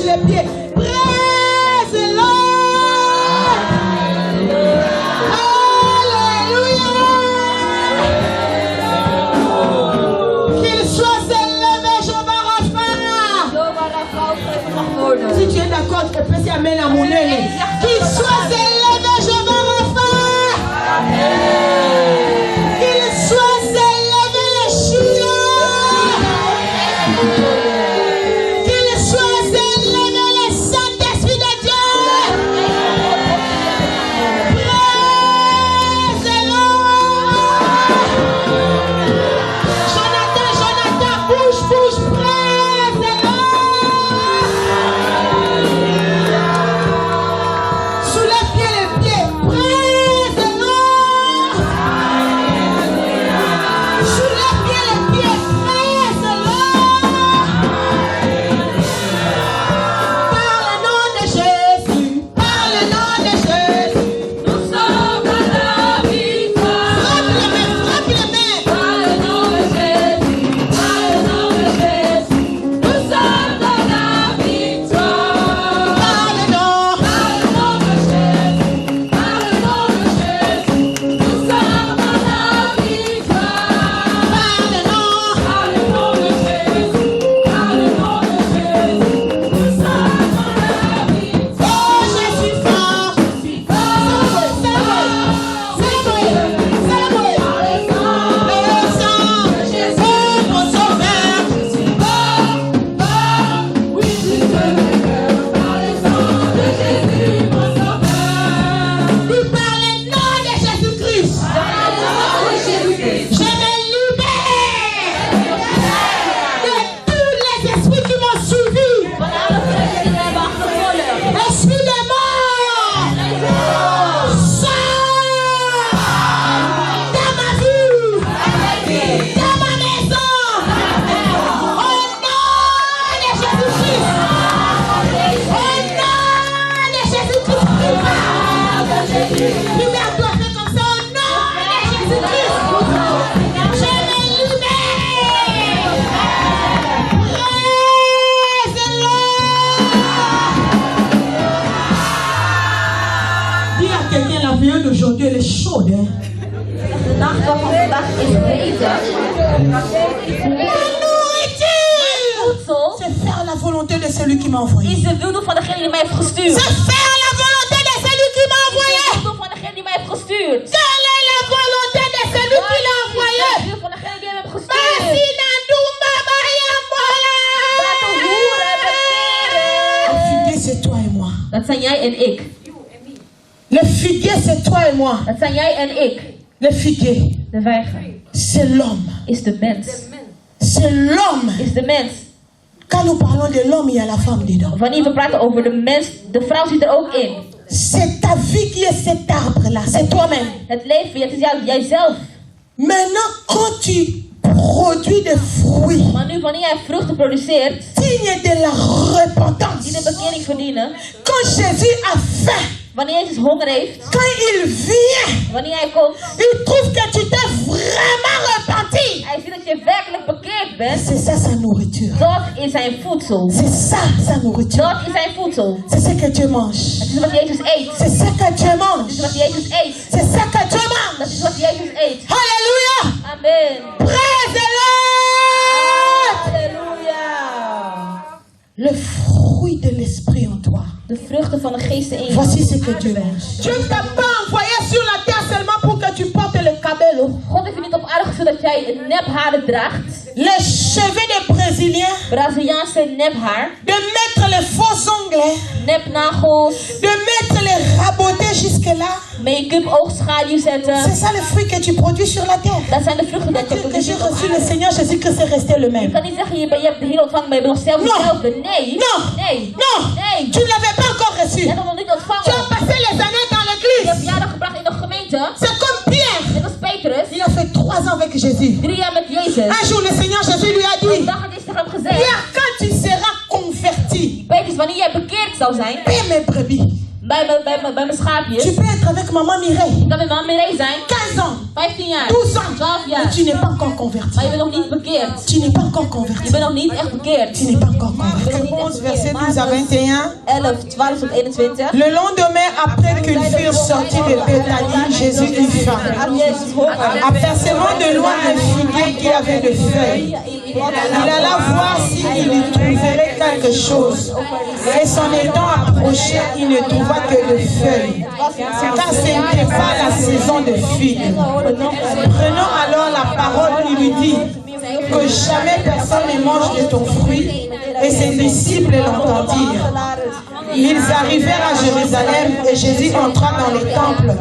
sur les pieds. Praise-le. Si tu es d'accord, tu peux dire amen à mon aîné. Qu'il soit élevé, je vais refaire. Qu'il soit élevé, Yeshua. Qu'il soit élevé, le Saint-Esprit de Dieu. Praise-le. Jonathan, bouge, praise-le. Aujourd'hui, elle est chaude. Hein? De nacht van vandaag is hete. Voedsel. C'est faire la volonté de celui qui m'a envoyé. Is de wil doen van degene die mij heeft gestuurd. C'est faire la volonté de celui qui m'a envoyé. Is de wil doen van degene die mij heeft gestuurd. Quelle est la volonté de celui qui l'a envoyé? Is de wil van degene die hem heeft gestuurd. Le figuier, c'est toi et moi. Dat zijn jij en ik. Le figuier, c'est toi et moi. Dat zijn jij en ik. Le figuier, De vijger c'est l'homme. is de mens. C'est l'homme. Is de mens. Quand nous parlons de l'homme, il y a la femme dedans. Wanneer we praten over de mens, de vrouw zit er ook in. C'est ta vie qui est cet arbre-là. C'est toi-même. Het leven, het is jijzelf. Maintenant, quand tu produis des fruits, Maar nu, wanneer jij vruchten produceert, digne de la repentance. die de bekering verdienen. Quand Jésus a faim, Wanneer Jezus honger heeft, quand il vient, wanneer hij komt, il trouve que tu t'es vraiment repenti. hij ziet dat je werkelijk bekeerd bent. C'est ça sa nourriture. Dat is zijn voedsel. C'est ça sa nourriture. Dat is zijn voedsel. C'est ce que Dieu mange. Het is wat Jezus eet. C'est ça que Dieu Het mange. is wat Jezus eet. C'est ça que Dieu Dat mange. is wat Jezus eet. Alléluia. Amen. Praise-le. Halleluja. Le fruit de l'esprit en toi. De vruchten van de geest in je. Voici ce que Dieu mange. Dieu ne t'a pas envoyé sur la terre seulement pour que tu portes le cabello. God heeft je niet op aarde gezet dat jij nepharen draagt. Les cheveux des Brésiliens. Braziliaanse nephaar. De mettre les faux ongles. Nepnagels. De mettre les rabotés jusque là. Make-up, oogschaduw zetten. C'est ça le fruit que tu produis sur la terre. Dat zijn de vruchten dat je Que j'ai produceert op reçu le aarde. Seigneur Jésus-Christ, c'est resté le Je même. kan niet zeggen, je hebt de Heer ontvangen, maar je bent nog steeds hetzelfde. Nee. Non. Nee. Non. Nee. Tu ne l'avais pas encore reçu. Je hebt hem nog niet Tu ontvangen. as passé les années dans Je hebt l'église. jaren gebracht in de gemeente. C'est comme Pierre. Net als Petrus. Il a fait 3 ans avec Jésus. 3 jaar met Jezus. Un jour, le Seigneur Jésus lui a Een dit, dag had Jezus tegen hem gezegd. Pierre, quand tu seras converti, Petrus, wanneer jij bekeerd zou zijn. paie mes brebis. Bij mijn Tu schaapjes. peux être avec maman Mireille. Ik kan met mama Mireille zijn. 15 15 ans, 15 jaar, 12 ans, 12 mais jaar. tu n'es pas encore converti. Maar je bent nog niet bekeerd. Tu n'es pas encore Je converti. bent nog niet echt bekeerd. Tu n'es pas encore converti. Je bent nog niet 11, echt verset bekeerd. 12 à 21. 11, 12 tot 21. Le lendemain, après qu'ils furent sortis de Béthanie, Jésus eut faim. Had Jezus honger. Apercevant de loin un figuier qui avait des feuilles, il alla voir s'il y trouverait quelque chose. Et s'en étant approché, il ne trouva que des feuilles, car ce n'était pas la saison de figues. Prenant alors la parole, il lui dit que jamais personne ne mange de ton fruit. Et ses disciples l'entendirent. Ils arrivèrent à Jérusalem et Jésus entra dans les temples.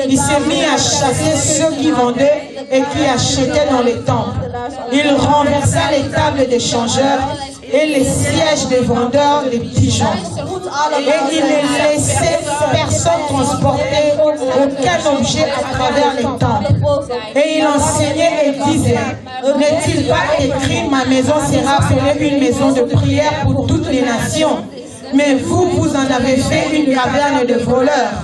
Il se mit à chasser ceux qui vendaient et qui achetaient dans les temples. Il renversa les tables des changeurs et les sièges des vendeurs des pigeons. Et il ne laissait personne transporter aucun objet à travers les temples. Et il enseignait et disait, n'est-il pas écrit, ma maison sera appelée une maison de prière pour toutes les nations, mais vous, vous en avez fait une caverne de voleurs.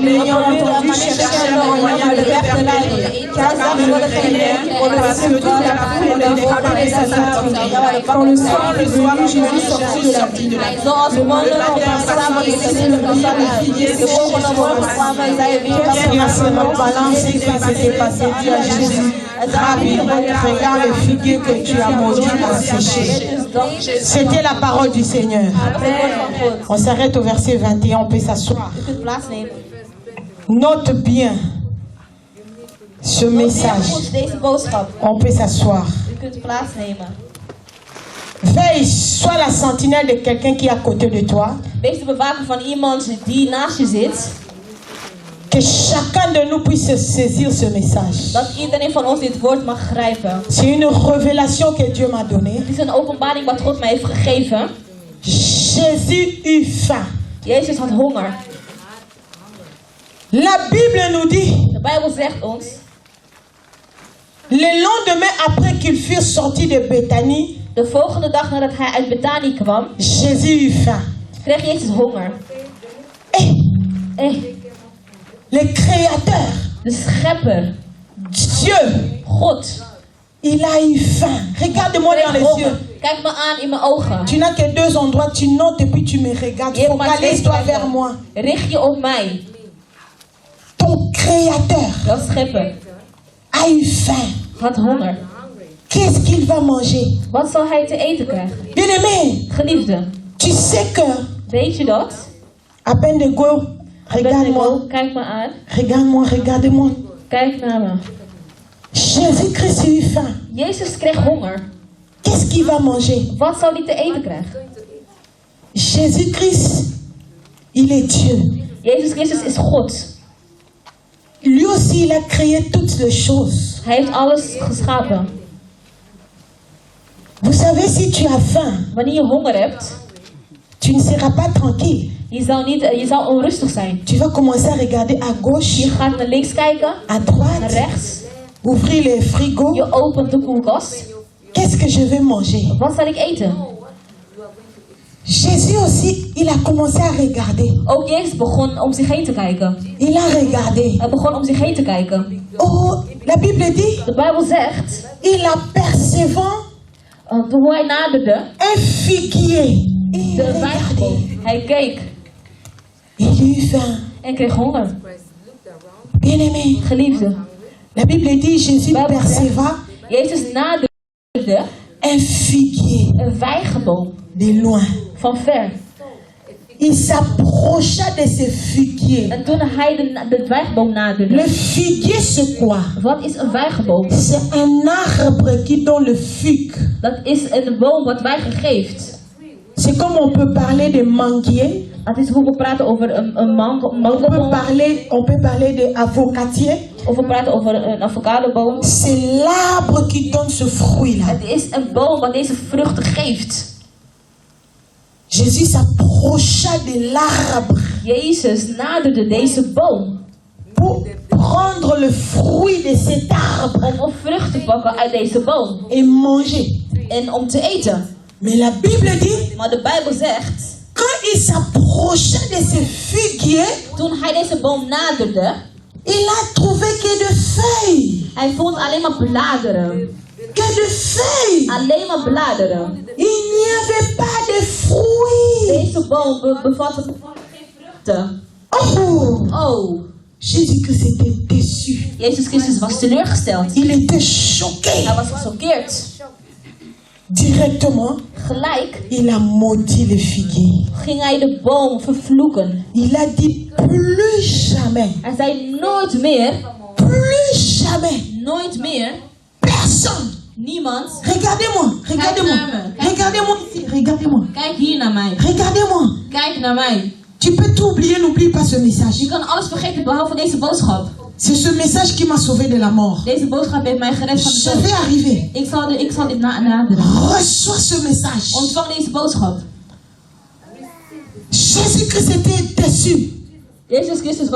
L'ayant entendu, cherchait alors un moyen de le faire leiller, car ils avaient crié pour le séduire la foule et frapper sa poitrine. Quand le soir est venu, Jésus sortit de la ville. Le lendemain, passant les disciples virent le figuier séché sur la Il a seulement balancé ce qui s'était passé, dit à Jésus, Rabbi, regarde le figuier que tu as maudit a séché. C'était la parole du Seigneur. On s'arrête au verset 21, on peut s'asseoir. Note bien ce message. Deze boodschap. On peut s'asseoir. U kunt plaatsnemen. Veille, sois la sentinelle de quelqu'un qui est à côté de toi. Wees de bewaker van iemand die naast je zit. Que chacun de nous puisse saisir ce message. Dat iedereen van ons dit woord mag grijpen. C'est une révélation que Dieu m'a donnée. Het is een openbaring wat God mij heeft gegeven. Jésus eut faim. Jezus had honger. La Bible nous dit, De Bijbel zegt ons. le lendemain après qu'ils furent sortis de Béthanie, De volgende dag nadat hij uit Bethanie kwam, Jésus eut faim. kreeg Jezus honger. Le Créateur, De schepper, Dieu, God, il a eu faim. Regarde-moi dans les honger. yeux. Kijk me aan in mijn ogen. Tu n'as que deux endroits, tu notes et puis tu me regardes. Focalise-toi vers moi. Richt je op mij. Ton Créateur Dat schepper a eu faim. had honger. Qu'est-ce qu'il va manger? Wat zal hij te eten krijgen? Bien-aimé, Geliefde, tu sais que, weet je dat? à peine de go, regarde-moi, Kijk me aan. regarde-moi, regarde-moi. Kijk naar me. Jésus-Christ a eu faim. Jezus kreeg honger. Qu'est-ce qu'il va manger? Wat zal hij te eten krijgen? Jésus-Christ, il est Dieu. Jezus Christus is God. Lui aussi, il a créé toutes les choses. Hij heeft alles geschapen. Vous savez, si tu as faim, Wanneer je honger hebt, tu ne seras pas tranquille. je zal onrustig zijn. Tu vas commencer à regarder à gauche, Je gaat naar links kijken, à naar droite, rechts. ouvrir les frigos. Je opent de koelkast. Qu'est-ce que je vais manger? Wat zal ik eten? Jésus aussi, il a commencé à regarder. Ook Jezus begon om zich heen te kijken. Il a regardé. Hij begon om zich heen te kijken. Oh, la Bible dit, De Bijbel zegt, il apercevant hoe hij naderde, un figuier. de wijnboom. Hij keek Il eut faim. en kreeg honger. Bien-aimé, Geliefde, la Bible dit, Jésus Bijbel perceva Jezus naderde un figuier een wijnboom de loin. van ver. Il s'approcha de ce figuier. En toen hij de wijnboom naderde. Le figuier, c'est quoi? Wat is een wijnboom? C'est un arbre qui donne le figue. Dat is een boom wat wijgen geeft. C'est comme on peut parler de manguier. Dat is hoe we praten over een mangoboom. On peut parler de avocatier. Of we praten over een avocadoboom. C'est l'arbre qui donne ce fruit-là. Het is een boom wat deze vruchten geeft. Jésus s'approcha de l'arbre Jezus naderde deze boom. pour prendre le fruit de cet arbre Om een vrucht te pakken uit deze boom. et manger. En om te eten. Mais la Bible dit, Maar de Bijbel zegt. quand il s'approcha de ce figuier, Toen toen hij deze boom naderde, il a trouvé que de feuilles. hij vond alleen maar bladeren. Que de feuilles. Alleen maar bladeren. Il n'y avait pas de fruits. Deze boom bevatte geen vruchten. Oh. Oh, Jésus-Christ était déçu. Jezus Christus was teleurgesteld. Il était choqué. Hij was gechoqueerd. Directement, Gelijk il a maudit le figuier. ging hij de boom vervloeken. Il a dit plus jamais, Hij zei nooit meer, plus jamais, nooit meer, personne. niemand. Regardez-moi, regardez-moi, regardez-moi ici, regardez-moi, Kijk hier naar mij. regardez-moi. Kijk naar mij. Tu peux tout oublier, n'oublie pas ce message. Je kan alles vergeten behalve deze boodschap. C'est ce message qui m'a sauvé de la mort. Deze boodschap heeft mij gered van de Je dood. vais arriver. Ik zal dit naderen. Reçois ce message. Ontvang deze boodschap. Jésus-Christ était déçu. Jezus Christus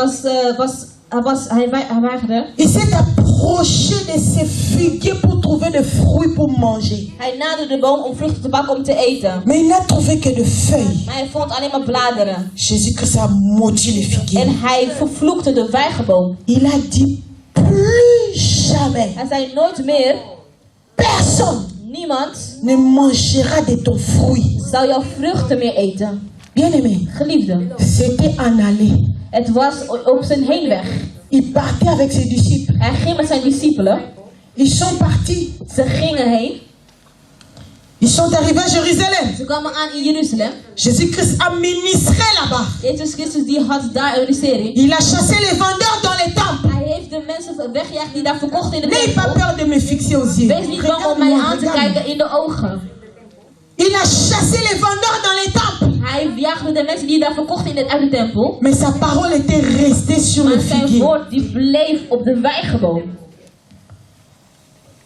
hij weigerde. Il s'est approché de ces figuiers pour trouver des fruits pour manger. Hij naderde de boom om vruchten te pakken om te eten. Mais il n'a trouvé que de feuilles. Maar hij vond alleen maar bladeren. Jésus-Christ a maudit les figuiers. En hij vervloekte de vijgenboom. Il a dit plus jamais, Hij zei nooit meer, personne niemand ne mangera de ton fruit. zou jouw vruchten meer eten. Bien-aimé, Geliefde, c'était en aller. het was op zijn heenweg. Il partait avec ses disciples. Hij ging met zijn discipelen. Ils sont partis. Ze gingen heen. Ils sont arrivés à Jérusalem. Ze kwamen aan in Jeruzalem. Jésus-Christ a ministré là-bas. Jezus Christus die had daar een ministerie. Il a chassé les vendeurs dans les temples. Hij heeft de mensen weggejaagd die daar verkochten in de N'ayez pas tempel. peur de me fixer aux yeux. Wees niet bang om mij Regarde-moi, aan te regarde-moi. kijken in de ogen. Il a chassé les vendeurs dans les temples. Hij jaagde de mensen die daar verkochten uit de tempel. Mais sa parole était restée sur le Maar zijn figuier. woord die bleef op de vijgenboom.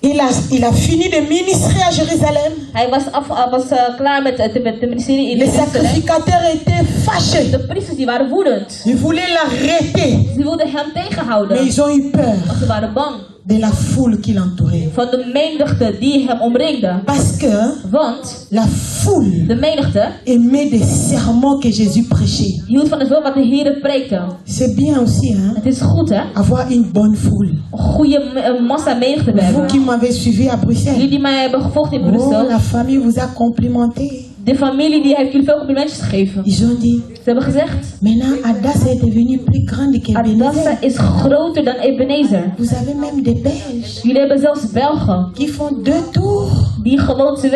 Il a fini de ministrer à Jérusalem. Hij was klaar met de ministerie in Les Jeruzalem. sacrificateurs étaient fâchés. De priesters die waren woedend. Ils voulaient l'arrêter. Ze wilden hem Mais tegenhouden. ils ont eu peur Want ze waren bang de la foule qui l'entourait. van de menigte die hem omringde. Parce que Want la foule de menigte aimait des sermons que Jésus prêchait. hield van het woord wat de Heer preekte. C'est bien aussi, hein, Het is goed hè, avoir une bonne foule. een goede massa menigte te Vous qui hebben. m'avez suivi à Jullie Bruxelles. die mij hebben gevolgd in Oh, Brussel. la famille vous a complimenté. De familie die heeft jullie veel complimentjes gegeven. Ils ont dit, Ze hebben gezegd, maintenant Adassa est devenue plus grande qu'Ebenezer. Adassa is groter dan Ebenezer. Vous avez même des Belges Jullie hebben zelfs Belgen qui font 2 tours. die gewoon 2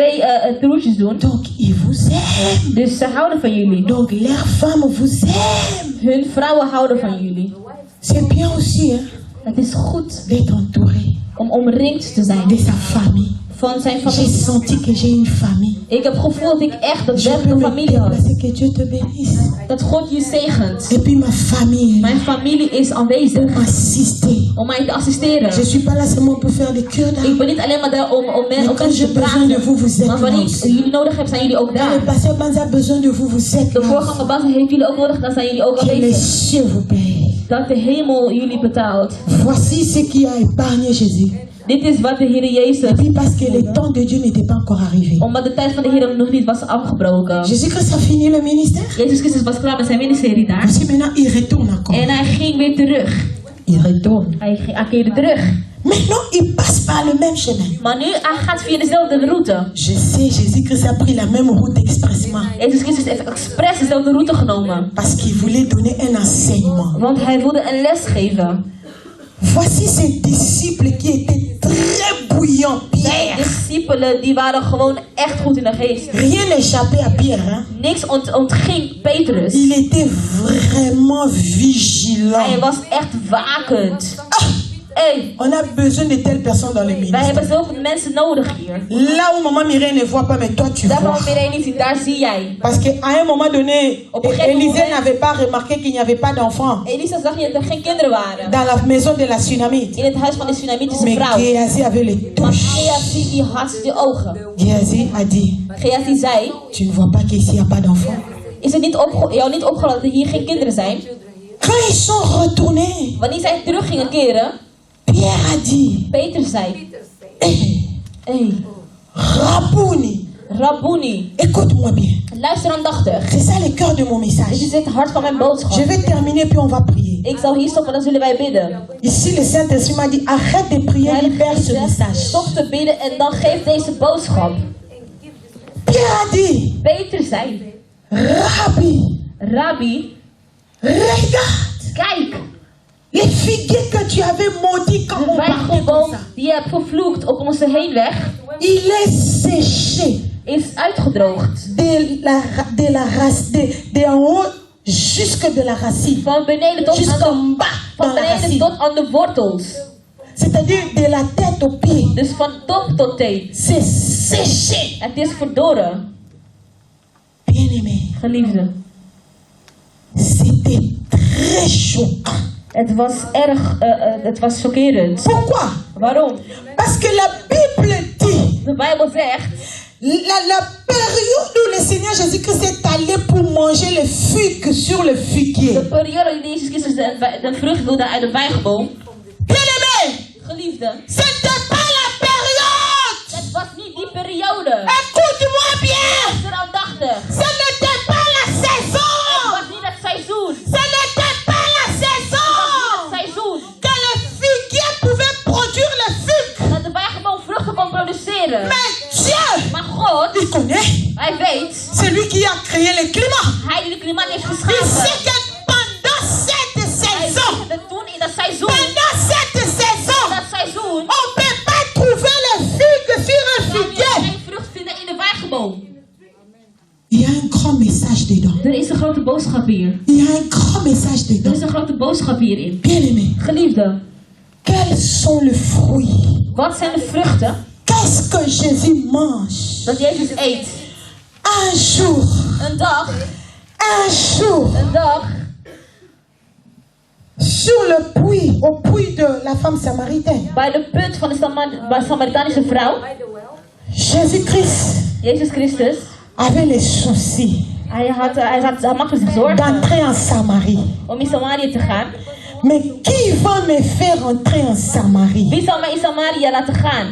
toertjes doen. Donc ils vous aiment. Dus ze houden van jullie. Donc leurs femmes vous aiment. Hun vrouwen houden van jullie. C'est bien aussi, hein, Het is goed d'être entouré om omringd te de zijn sa famille. van zijn J'ai familie. senti que j'ai une famille. Ik heb gevoeld dat ik echt dat Je werk peux een me familie had. déplacer, que Dieu te bénisse. Dat God je zegent. Et puis ma famille est là Mijn familie is pour aanwezig m'assister. om mij te assisteren. Je suis pas là seulement pour faire des cures d'âme. Ik ben niet alleen maar daar om Mais met quand j'ai mensen te besoin de praten. vous, vous êtes Maar là wanneer aussi. jullie nodig hebben, zijn jullie ook Quand le daar. pasteur Banza a besoin de vous, vous êtes De là voorganger aussi. Bas heeft jullie ook nodig, dan zijn jullie ook Que les aanwezig. cieux vous paient. Dat de hemel jullie betaalt. Voici ce qui a épargné Jésus. Dit is wat de Heer Et Jezus, puis parce que le temps de Dieu n'était pas encore arrivé. omdat de tijd van de Heer nog niet was afgebroken. Jésus-Christ a fini le ministère. Jezus Christus was klaar met zijn ministerie daar. Voici maintenant, il retourne encore. En hij ging weer terug. Il retourne. Hij keerde terug. Maintenant, il passe par le même chemin. Maar nu, hij gaat via dezelfde route. Je sais, Jésus-Christ a pris la même route expressement. Jezus Christus heeft expres dezelfde route genomen. Parce qu'il voulait donner un enseignement. Want hij wilde een les geven. Voici ces disciples qui étaient très bouillants. Zijn Pierre. discipelen die waren gewoon echt goed in de geest. Rien n'échappait à Pierre. Hein? Niks ontging Petrus. Il était vraiment Hij vigilant. was echt wakend. Hey, On a besoin de telles personnes dans le wij ministère. hebben zoveel mensen nodig hier. Là où maman Mireille ne voit pas, mais toi tu Daar vois. waar iedereen niet ziet, daar zie jij. Parce qu'à un moment donné, Op een gegeven Élisée moment- n'avait pas remarqué qu'il n'y avait pas d'enfants Elisa zag je dat er geen kinderen waren. dans la maison de la Tsunamite. In het huis van de Tsunamitische Mais vrouw. Géasi avait les Maar touches. Gehazi die had de ogen. Géasi a dit, Gehazi zei, tu ne vois pas qu'ici il n'y a pas d'enfants. is het niet jou niet opgevallen dat er hier geen kinderen zijn? Quand ils sont retournés, Wanneer zij terug gingen keren, Pierre a dit, Peter zei, hey, hey, Rabouni, Rabboni. Écoute-moi bien. Luister aandachtig. C'est ça le cœur de mon Dit message. is het hart van mijn boodschap. Je vais terminer puis on va prier. Ik zal hier stoppen, dan zullen wij bidden. Ici, le Saint-Esprit m'a dit, arrête de prier, libère ce message. Stop te bidden en dan geef deze boodschap. Pierre a dit, Peter zei, Rabbi, Rabbi, regarde, kijk, les figuiers que tu avais maudits quand de on partait comme wijnboom ça, die je hebt vervloekt op onze heenweg, il est séché is uitgedroogd. de la race, de en haut jusque de la racine, Van beneden tot aan jusqu'en de, bas van dans la beneden racine. tot aan de wortels. C'est-à-dire de la tête aux pieds. Dus van top tot teen. C'est séché. Het is verdoren, Bien-aimé, geliefde. c'était très choquant. Het was chockerend. Pourquoi? Waarom? Parce que la Bible dit, De Bijbel zegt, la période où le Seigneur Jésus-Christ est allé pour manger les figues sur le figuier. de periode die Jezus Christus de vrucht wilde uit de wijnboom. Bien-aimé, Geliefde, c'était pas la période. het was niet die periode. Écoute-moi bien. Luister aandachtig. Ce n'était pas la Het saison. was niet het seizoen. Ce n'était pas la Het saison. seizoen. Que le figuier pouvait produire le figue. Dat de wijnboom vruchten kon produceren. Mais Dieu, Maar God, il connaît. hij weet, C'est lui qui a créé le climat. hij die het klimaat heeft Il geschapen. sait que pendant cette Hij saison, wist het toen in dat seizoen. pendant cette saison, Dat seizoen. on ne peut pas trouver le figue sur un Kan je figuier. geen vrucht vinden in de wijnboom. Il y a un grand message dedans. Er is een grote boodschap hier. Il y a un grand message Er is dedans. een grote boodschap hierin. Bien-aimé, Geliefde, quels sont les fruits? wat zijn de vruchten Qu'est-ce que Jésus mange? dat Jezus eet? Un jour, Een dag, un jour, sur le puits, au puits de la femme samaritaine, bij de put van de Samaritanische vrouw, Jésus-Christ Jezus Christus, avait les soucis hij maakte zich zorgen d'entrer en Samarie. om in Samaria te gaan. Mais qui va me faire entrer en Samarie? Wie zal mij in Samaria laten gaan?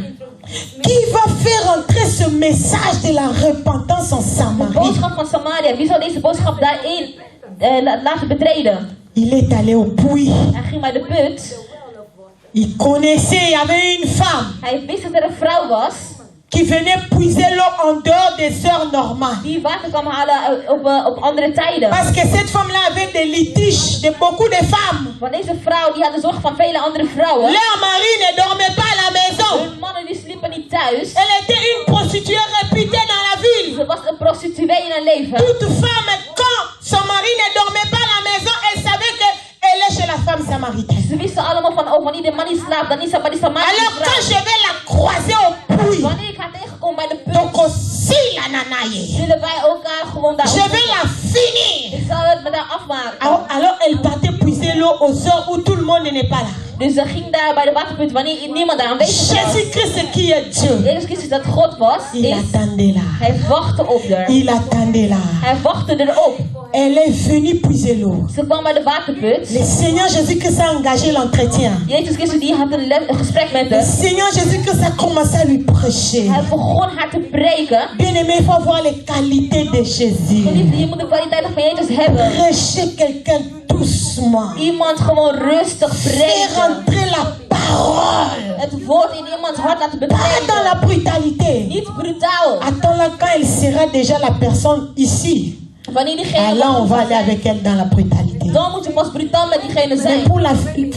Qui va faire entrer ce message de la repentance en De Samarie? boodschap van Samaria, wie zal deze boodschap daarin laten betreden? Il est allé au puits. Hij ging bij de put. Il connaissait, il y avait une femme Hij wist dat er een vrouw was qui venait puiser l'eau en dehors des heures normales. die water kwam halen op andere tijden. Parce que cette femme-là avait des litiges de beaucoup de femmes. Want deze vrouw die had de zorg van vele andere vrouwen. Leur mari ne dormait pas à la maison. Hun mannen die sliepen niet thuis. Elle était une prostituée réputée dans la ville. Ze was een prostituee in haar leven. Toute femme, quand son mari ne dormait pas à la maison, elle savait qu'elle est chez la femme samaritaine. Ze wisten allemaal van, wanneer de man niet slaapt, dan is ze bij die Samarische Alors quand vrouw. je vais la croiser au puits, Wanneer ik haar tegenkom bij de donc put, aussi la nanaye, zullen wij elkaar gewoon daar je vais la ontmoeten. finir. Ik zal het met haar afmaken. Alors elle partait puiser l'eau aux heures où tout le monde n'est pas là. Dus ze ging daar bij de waterput wanneer niemand daar aanwezig was. Jésus-Christ qui est Dieu, Jezus Christus dat God was, il attendait là. hij wachtte op haar. Il attendait là. Hij wachtte erop. Elle est venue puiser l'eau. Ze kwam bij de waterput. Le Seigneur Jésus-Christ a engagé l'entretien. Jezus Christus die had een gesprek met Le haar. Seigneur Jésus-Christ a commencé à lui prêcher. Hij begon haar te preken. Bien-aimé, il faut voir les qualités de Jésus. Geliefde, je moet de kwaliteiten van Jezus hebben. Prêcher quelqu'un doucement. Iemand gewoon rustig Faire preken. entrer la parole. Het woord in iemands hart laten Pas dans betreden. la brutalité. Niet brutaal. Attends-la quand elle sera déjà la personne ici. Wanneer diegene Et là, on va aller avec elle dans la brutalité. dan moet je pas brutaal met diegene Mais zijn. pour la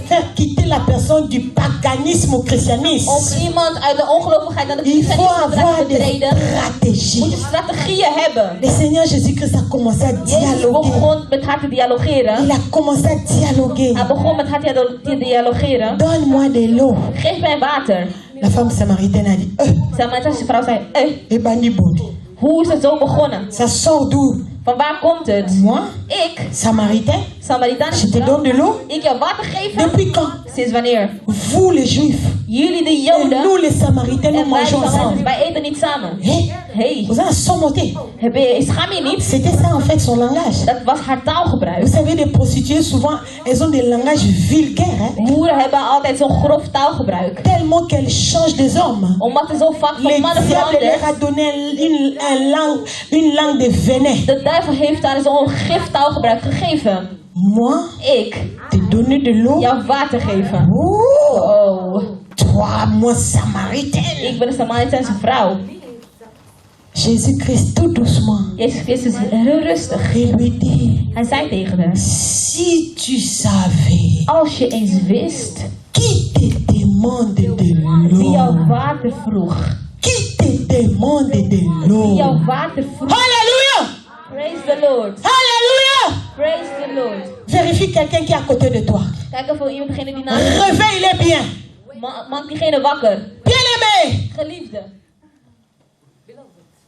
faire quitter la personne du paganisme au christianisme, Om iemand uit de ongelovigheid naar de il faut christianisme te avoir laten des betreden, stratégies. moet je strategieën hebben. Le Seigneur Jésus-Christ a commencé à Jezus dialoguer. begon met haar te dialogeren. Il a commencé à dialoguer. Hij begon met haar te dialogeren. Donne-moi de l'eau. Geef mij water. La femme samaritaine a dit, De Samaritaanse vrouw zei, Ebani Bondi. hoe is het zo begonnen? Ça sort d'où? Van waar komt het? Moi, Ik, samaritain, Samaritanische Je te vrouw, donne de l'eau. ik jou water geven? Depuis quand? Sinds wanneer? Vous les Juifs Jullie de et Joden nous les Samaritains, nous en wij de mangeons Samaritans, ensemble. wij eten niet samen. Hé, Hey, vous avez sommoté. schaam je niet? C'était ça en fait son langage. Dat was haar taalgebruik. Vous savez, des prostituées souvent, elles ont des langages vulgaires. Hein? Hoeren hebben altijd zo'n grof taalgebruik. Tellement qu'elles changent des hommes. Omdat er zo vaak Le van mannen diable leur a verandert. donné une langue de venin. De duivel heeft haar zo'n giftaalgebruik gegeven. Moi, Ik te donner de l'eau. jou water geven. Oh, Oh, toi, moi, Samaritaine. ik ben een Samaritaanse vrouw. Jésus-Christ, tout doucement, Jezus Christus heel rustig. il lui dit, Hij zei tegen haar: si tu savais als je eens wist qui te demande de wie jou l'eau, water vroeg. qui te demande de Wie l'eau. jou water vroeg. Alléluia, Praise the Lord. alléluia. Praise the Lord. Vérifie quelqu'un qui est à côté de toi. Kijk of iemand degene die naast Réveille-les bien. maakt diegene wakker. Bien-aimé, Geliefde.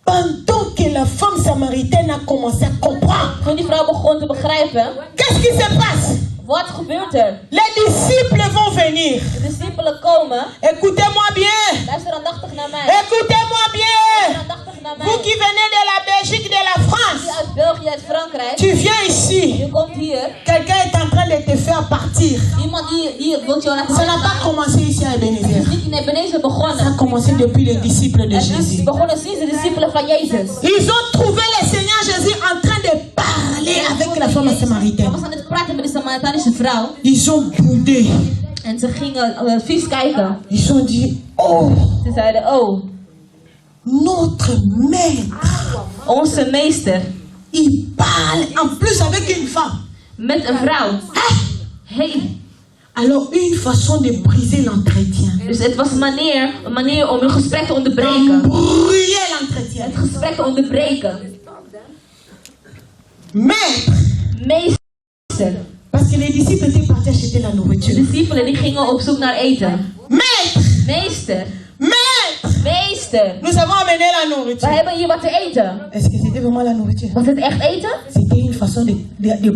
pendant que la femme samaritaine a commencé à comprendre, Toen die vrouw begon te begrijpen, qu'est-ce qui se passe? wat gebeurt er? Les disciples vont venir. De discipelen komen. Écoutez-moi bien. Luister aandachtig naar mij. Écoutez-moi Luister bien. aandachtig naar mij. Vous qui venez de la Belgique, de la Die France, uit België, uit Frankrijk. tu viens ici. Je komt hier. Quelqu'un est en train de te faire partir. Iemand die wil jou laten Ça n'a pas commencé ici à Ebenezer. Het is niet in Ebenezer Ça a begonnen. commencé depuis les disciples de Het is Jésus. begonnen sinds de discipelen van Jezus. Ils ont trouvé le Seigneur Jésus en train de parler avec la femme Hij samaritaine. was aan het praten met de Samaritanische vrouw. Ils ont boudé. En ze gingen vies kijken. Ils ont dit, oh, Ze zeiden, oh, notre maître, onze meester. il parle en plus avec une femme. Met een vrouw. Hein? Hey. Alors, une façon de briser l'entretien. Dus het was een manier om een gesprek te onderbreken. Embrouiller l'entretien. Het gesprek te onderbreken. Maître, Meester. parce que les disciples étaient partis acheter la De nourriture. discipelen die gingen op zoek naar eten. Maître, Meester. maître, Meester. nous avons amené la We nourriture. hebben hier wat te eten. Est-ce que c'était vraiment la nourriture? Was het echt eten? C'était une façon de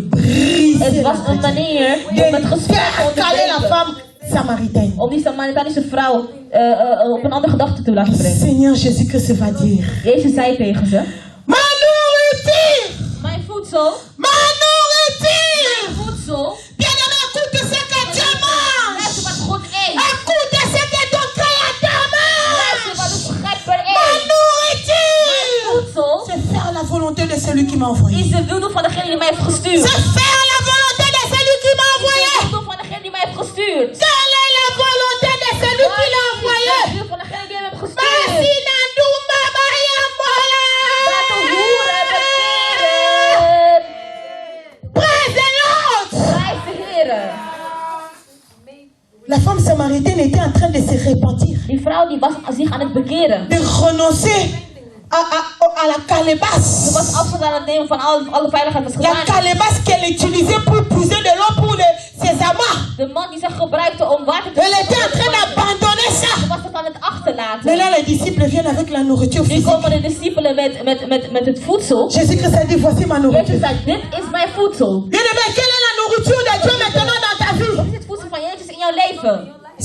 briser Het was een l'entretien. manier om het De gesprek faire te caler la onderbreken. femme samaritaine. Om die Samaritanische vrouw op een andere gedachte te laten brengen. Seigneur Jésus-Christ va dire, Jezus zei tegen ze: ma nourriture, mijn voedsel, ma nourriture. mijn voedsel. Bien-aimé, écoute ce que Dieu mange. Luister wat God eet. Écoute ce que ton Créateur Luister wat mange. de schepper Ma eet. Mijn nourriture, voedsel c'est faire la volonté de celui qui m'a envoyé. is de wil doen van degene die mij heeft gestuurd. C'est faire la volonté de celui qui m'a Is de envoyé. wil doen van degene die mij heeft gestuurd. Quelle est la volonté de celui qui l'a Wat is envoyé? de wil van degene die hem heeft gestuurd? Masina Dumba Maria Mola. Dat de hoeren bekeren. Praise the Lord. Prijs de Heere. La femme samaritaine était en train de se repentir, Die vrouw die was zich aan het bekeren. de renoncer à la Ze calebasse. was afstand aan het nemen van alle veiligheid was La gedaan. calebasse qu'elle utilisait pour puiser de l'eau pour ses amants. De man die ze gebruikte om water te Elle était en train d'abandonner Ze ça. was het aan het achterlaten. Maintenant, les disciples viennent avec la nourriture Nu physique. komen de discipelen met het voedsel. Jésus-Christ a dit, voici ma Jezus nourriture. zei, dit is mijn voedsel. Bien-aimé, quelle est la nourriture de Dieu maintenant dans ta vie? Wat is het voedsel van Jezus in jouw leven?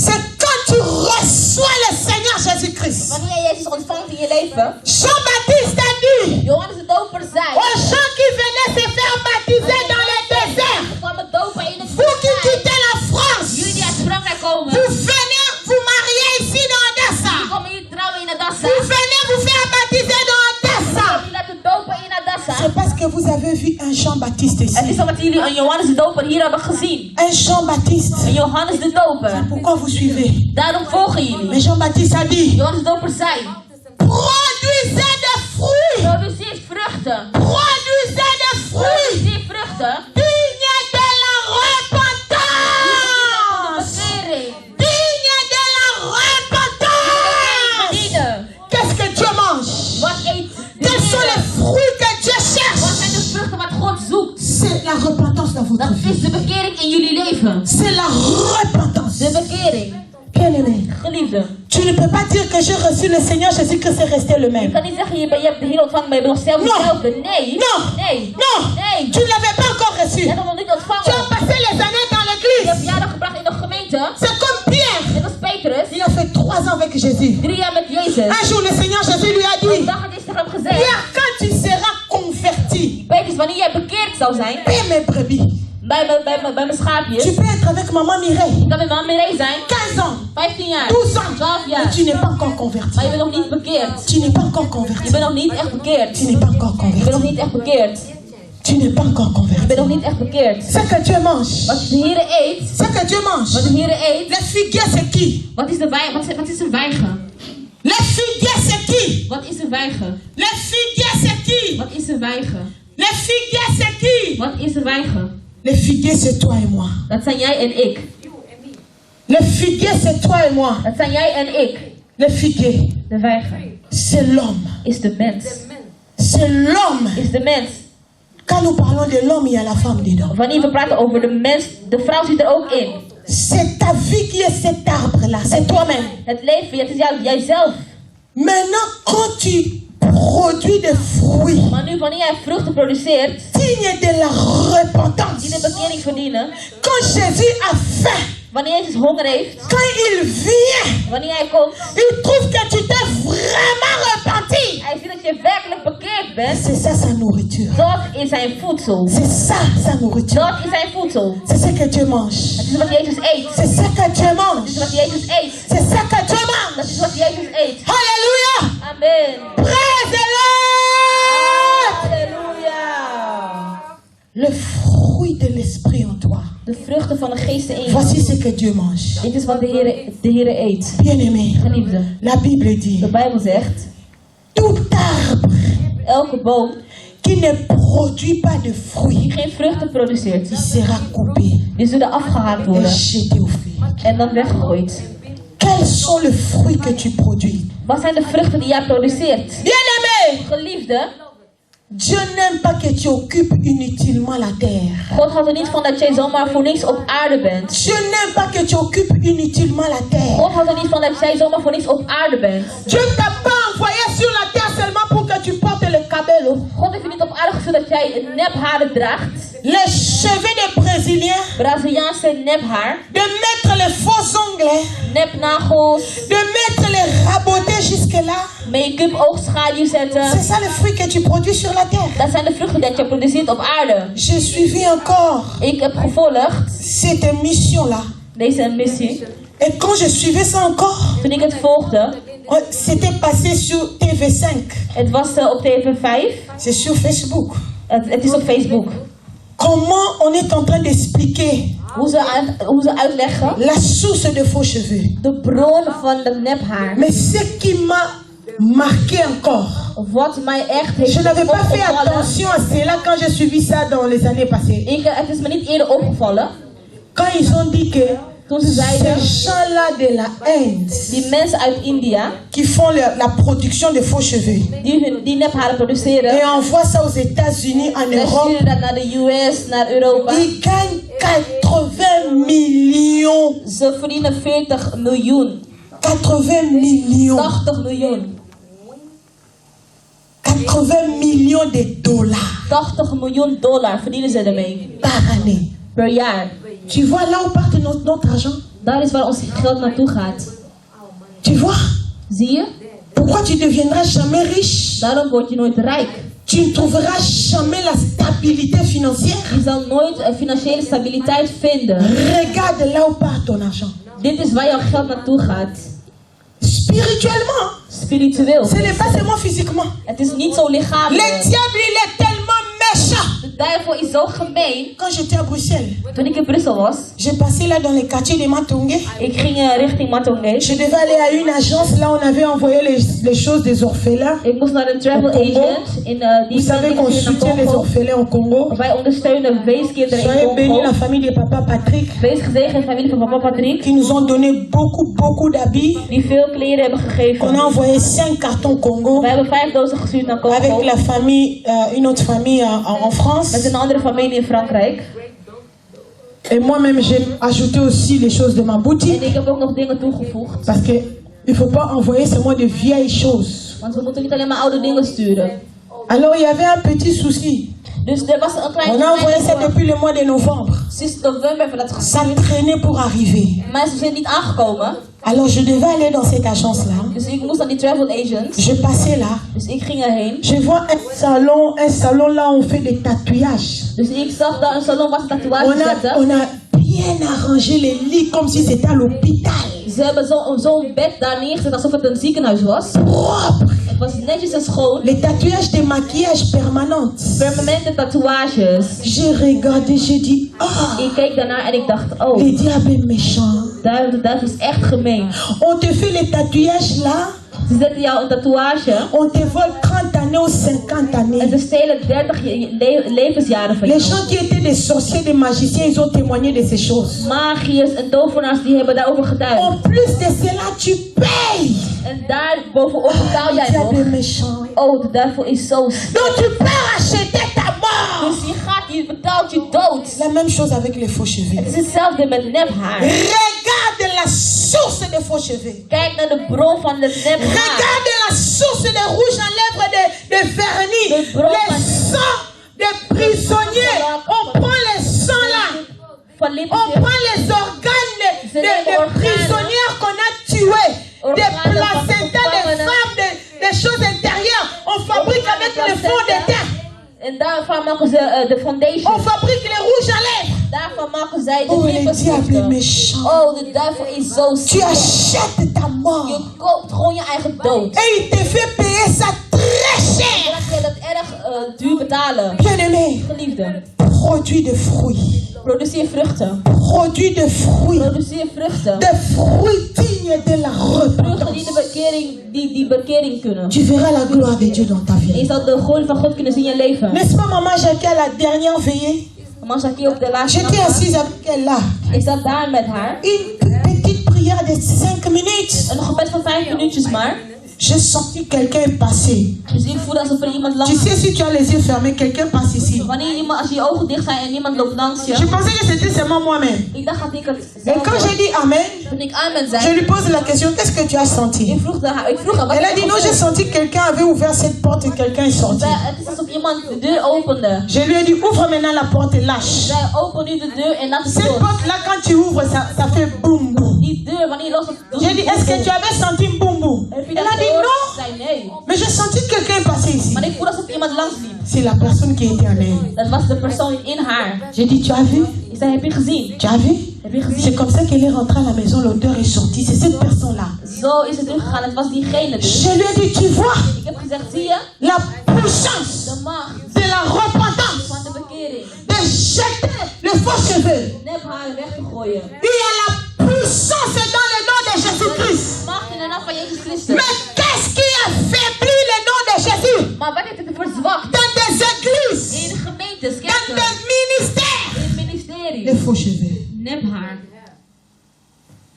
C'est quand tu reçois le Seigneur Jésus-Christ. Wanneer je Jezus ontvangt in je leven. Jean-Baptiste a dit Johannes de Doper zei. aux gens qui venaient se faire baptiser dans le désert, Ze kwamen dopen in het vous qui woestijn. quittez la France, Jullie die uit Frankrijk komen. vous venez vous marier ici dans Odessa. Die komen hier trouwen in Adassa. Vous venez vous faire baptiser dans Odessa. Jullie laten dopen in Adassa. C'est parce que vous avez vu un Jean-Baptiste Het ici. is omdat jullie een Johannes de Doper hier hebben gezien. Un Jean-Baptiste. Een Johannes de Doper. Pourquoi vous suivez? Daarom volgen jullie. Mais Jean-Baptiste a dit, Johannes de Doper zei. produisez des fruits. Produceer vruchten. Produisez des fruits. Produceer vruchten. Digne de la repentance. Bekering. Digne de la repentance. Verdienen. Qu'est-ce que Dieu mange? Wat eet de Quels sont les Heer? fruits que Dieu Wat cherche? zijn de vruchten wat God zoekt? C'est la repentance dans votre Dat vie. is de bekering in jullie leven. C'est la repentance. De bekering. Bien-aimé, Geliefde. tu ne peux pas dire que j'ai reçu le Seigneur Jésus-Christ et resté le Je même. kan niet zeggen, je hebt de Heer ontvangen, maar je bent nog steeds Non. hetzelfde. Nee. Non. Nee. Non, Nee. tu ne l'avais pas encore reçu. Je hebt hem nog niet Tu ontvangen. as Jésus. 3 jaar met Jezus. Un jour, le Seigneur Jésus lui a Een dit, dag had Jezus tegen hem gezegd, Pierre, quand tu seras converti, Petrus, wanneer jij bekeerd zou zijn, paie mes brebis. bij mijn schaapjes, Tu peux être avec maman Mireille, je kan met mama Mireille zijn, 15 ans, 15 jaar, 12 ans, 12 mais jaar, tu n'es pas encore converti. maar je bent nog niet bekeerd. Tu n'es pas encore Je converti. bent nog niet echt bekeerd. Tu n'es pas encore Je bent nog converti. niet echt bekeerd. Tu n'es pas encore Je converti. bent nog niet echt bekeerd. Ce que Dieu mange, Wat de Heere eet, ce que Dieu wat mange, de Heere eet, les figuiers c'est qui? wat is een wijgen? Les figuiers c'est qui? Wat is een wijgen? Les figuiers c'est qui? Wat is een wijgen? Les figuiers c'est qui? Wat is een wijgen? Les figuiers c'est toi et moi. Dat zijn jij en ik. Les figuiers c'est toi et moi. Dat zijn jij en ik. Les figuiers, De wijgen c'est l'homme. is de mens. C'est l'homme. Is de mens. Quand nous parlons de l'homme, il y a la femme dedans. Wanneer we praten over de mens, de vrouw zit er ook in. C'est ta vie qui est cet arbre-là. C'est toi-même. Het leven, het is jijzelf. Maintenant, quand tu produis des fruits Maar nu, wanneer jij vruchten produceert, dignes de la repentance, die de bekering verdienen. quand Jésus a faim, Wanneer Jezus honger heeft, quand il vient, wanneer hij komt, il trouve que tu t'es vraiment repenti. hij ziet dat je werkelijk bekeerd bent. C'est ça sa nourriture. Dat is zijn voedsel. C'est ça sa nourriture. Dat is zijn voedsel. C'est ce que Dieu mange. Het is wat Jezus eet. C'est ce que Dieu Het mange. is wat Jezus eet. C'est ce que Dieu Dat mange. is wat Jezus eet. Alléluia. Amen. Praise the Lord. Halleluja. Le fruit de l'esprit en toi. De vruchten van de geest in je. Voici ce que Dieu mange. Dit is wat de Heere eet. Bien-aimé, Geliefde, la Bible dit, de Bijbel zegt, tout arbre elke boom qui ne produit pas de die fruits, geen vruchten produceert, il sera coupé die zullen afgehaakt et worden jeté au feu. en dan weggegooid. Quels sont les fruits que tu produis? Wat zijn de vruchten die jij produceert? Bien-aimé, Geliefde, Dieu n'aime pas que tu occupes inutilement la terre. God houdt er niet van dat jij zomaar voor niks op aarde bent. Dieu n'aime pas que tu occupes inutilement la terre. God houdt er niet van dat jij zomaar voor niks op aarde bent. Dieu ne t'a pas envoyé sur la terre seulement pour que tu portes le cabello. God heeft je niet op aarde gezet dat jij nepharen draagt. Les cheveux des Brésiliens, Braziliaanse nephaar, de mettre les faux ongles, nepnagels, de mettre les rabotés jusque-là. make-up, oogschaduw zetten. C'est ça le fruit que tu produis sur la terre. Dat zijn de vruchten die je produceert op aarde. J'ai suivi encore Ik heb gevolgd cette mission-là. deze missie. Et quand je suivais ça encore, Toen ik het volgde, c'était passé sur TV5. het was op TV5. C'est sur Facebook. Het is op Facebook. Comment on est en train d'expliquer Hoe ze uitleggen la source de faux cheveux. de bron van de nephaar. Mais ce qui m'a marqué encore, Wat mij echt heeft je n'avais pas fait opgevallen. attention à cela quand j'ai suivi ça dans les années passées. Het is me niet eerder opgevallen. Quand ils ont dit que Toen ze zeiden, ces gens-là de la Inde die mensen uit India, qui font la production de faux cheveux die nepharen produceren. et envoient ça aux États-Unis, en Wij Europe, sturen dat naar de US, naar Europa. ils gagnent 80 millions. Ze verdienen 40 miljoen. 80 millions. 80 miljoen. 80 millions de dollars 80 miljoen dollar verdienen ze ermee. par année. Per jaar. Tu vois là où part notre argent? Daar is waar ons geld naartoe gaat. Tu vois? Zie je? Pourquoi tu ne deviendras jamais riche? Daarom word je nooit rijk. Tu ne trouveras jamais la stabilité financière. Je zal nooit financiële stabiliteit vinden. Regarde là où part ton argent. Dit is waar jouw geld naartoe gaat. Spirituellement, Spiritueel. ce n'est pas seulement physiquement. Het is niet zo Le lichamelijk. diable, il est tellement méchant. De duivel is zo gemeen. Quand j'étais à Bruxelles, Toen ik in Brussel was, j'ai passé là dans les quartiers de Matongé. ik ging richting Matongé. Je devais aller à une agence, là on avait envoyé les choses des orphelins. Ik moest naar een travel Au Congo. agent in die Vous savez qu'on soutient les Congo. orphelins au Congo. Wij ondersteunen weeskinderen in Soyez bénis Congo. la famille de papa Patrick, Wees gezegend de familie van papa Patrick, qui nous ont donné beaucoup d'habits. die veel kleren hebben On a gegeven. envoyé 5 cartons Congo We hebben 5 dozen gestuurd naar avec Congo. la famille, une autre famille en France. Met een andere familie in Frankrijk. Et moi-même, j'ai ajouté aussi les choses de ma En boutique. ik heb ook nog dingen toegevoegd. Parce que il ne faut pas envoyer seulement de vieilles choses. Want we moeten niet alleen maar oude dingen sturen. Alors il y avait un petit souci. Dus er was een klein... On a envoyé ça depuis le mois de novembre. Sinds november hebben we dat Ça gestuurd. traînait pour arriver. Maar ze zijn niet aangekomen. Alors je devais aller dans cette agence-là. Dus ik moest naar die travel agent. Je passais là. Dus ik ging erheen. Je vois un salon là où on fait des tatouages. Dus ik zag daar een salon waar ze tatoeages zetten. On a bien arrangé les lits comme si c'était à l'hôpital. Ze hebben zo'n bed daar neergezet alsof het een ziekenhuis was. Propre. Het was netjes en schoon. Les tatouages de maquillage permanente. Permanente tatoeages. J'ai regardé, j'ai dit, oh, Ik keek daarnaar en ik dacht, oh, les diables méchants. de duivel is echt gemeen. On te fait les tatouages là, Ze zetten jou een tatoeage on te vole 30 années ou 50 en années. ze stelen 30 levensjaren van Les jou. gens qui étaient des sorciers, des magiciens, ils ont témoigné de ces choses. Magiërs en tovenaars die hebben daarover getuigd. En plus de cela, tu payes. En daar bovenop betaal jij nog. Diable méchant. Oh, de duivel is zo sterk. Donc tu peux acheter ta mort. Dus je betaalt je dood. La même chose avec les faux cheveux. Het is hetzelfde met nephaar. Regarde la source des faux cheveux. Kijk naar de bron van de nephaar. Regarde la source des rouges à lèvres, de vernis. Les sangs des prisonniers. On prend les sangs là. On prend les organes des prisonnières qu'on a tués. Des placentas, des femmes, des choses intérieures. On fabrique avec le fond de terre. En daarvan maken ze de foundation. On fabrique les rouges à lèvres. Daarvan maken zij de Oh, les diables lippenstift. méchants. Oh, de duivel is zo Tu sterk. achètes ta mort. Je koopt gewoon je eigen dood. Et il te fait payer ça très cher. Dan ga je dat erg duur betalen. Bien-aimé, Geliefde, produit de fruits. produceer vruchten. Produit de fruits. Produceer vruchten. Des fruits dignes de la Vruchten repentance. die bekering kunnen. Tu verras la gloire de Dieu dans ta En je vie. zal de glorie van God kunnen zien in je leven. N'est-ce pas, maman Jackie, à la dernière veillée? Mama Jackie op de laatste J'étais nacht. assise avec elle là. Ik zat daar met haar. Une petite prière de 5 minutes. Een gebed van 5 minuutjes maar. J'ai senti quelqu'un passer. Dus ik voelde alsof er iemand Tu langs... sais, si tu as les yeux fermés, quelqu'un passe ici. Als je ogen dicht zijn en iemand loopt langs Je je. pensais que c'était seulement moi-même. Ik dacht dat ik het Et zelf quand was. j'ai dit Amen, Toen ik amen je zei, lui pose la question, qu'est-ce que tu as senti? ik vroeg haar wat Elle a heb dit je non, j'ai gevoeld? senti que quelqu'un avait ouvert cette porte et quelqu'un est sorti. Het is alsof iemand de deur opende. Je lui ai dit ouvre maintenant la porte et lâche. Zij open nu de deur en laat het Cette los. porte là, quand tu ouvres, ça fait boum boum. Die deur, wanneer je los het J'ai dit est-ce que tu avais senti boum boum? Heb je Elle dat a dit gehoord? non, Zei nee. mais j'ai senti que quelqu'un est passé ici. Maar ik voelde alsof iemand langs liep. C'est la personne qui était en elle. Dat was de persoon in haar. J'ai dit tu as vu? Ik zei, heb je gezien? Tu as vu? Heb je C'est gezien? comme ça qu'elle est rentrée à la maison, l'odeur est sortie. C'est cette personne-là. Zo is het ingegaan. Het was diegene dus. Je lui ai dit tu vois Ik heb gezegd, zie je? la puissance De macht de la repentance van de bekering. de jeter les faux cheveux. Nep haar weg te gooien. Il y a la puissance dans le nom de Jésus-Christ. Macht in de naam van Jezus Christus. Mais qu'est-ce qui affaiblit le nom de Jésus Maar wat heeft het verzwakt? dans des églises, In de gemeentes, dans kerken, des ministères? in het ministerie. Les faux cheveux, Nep haar.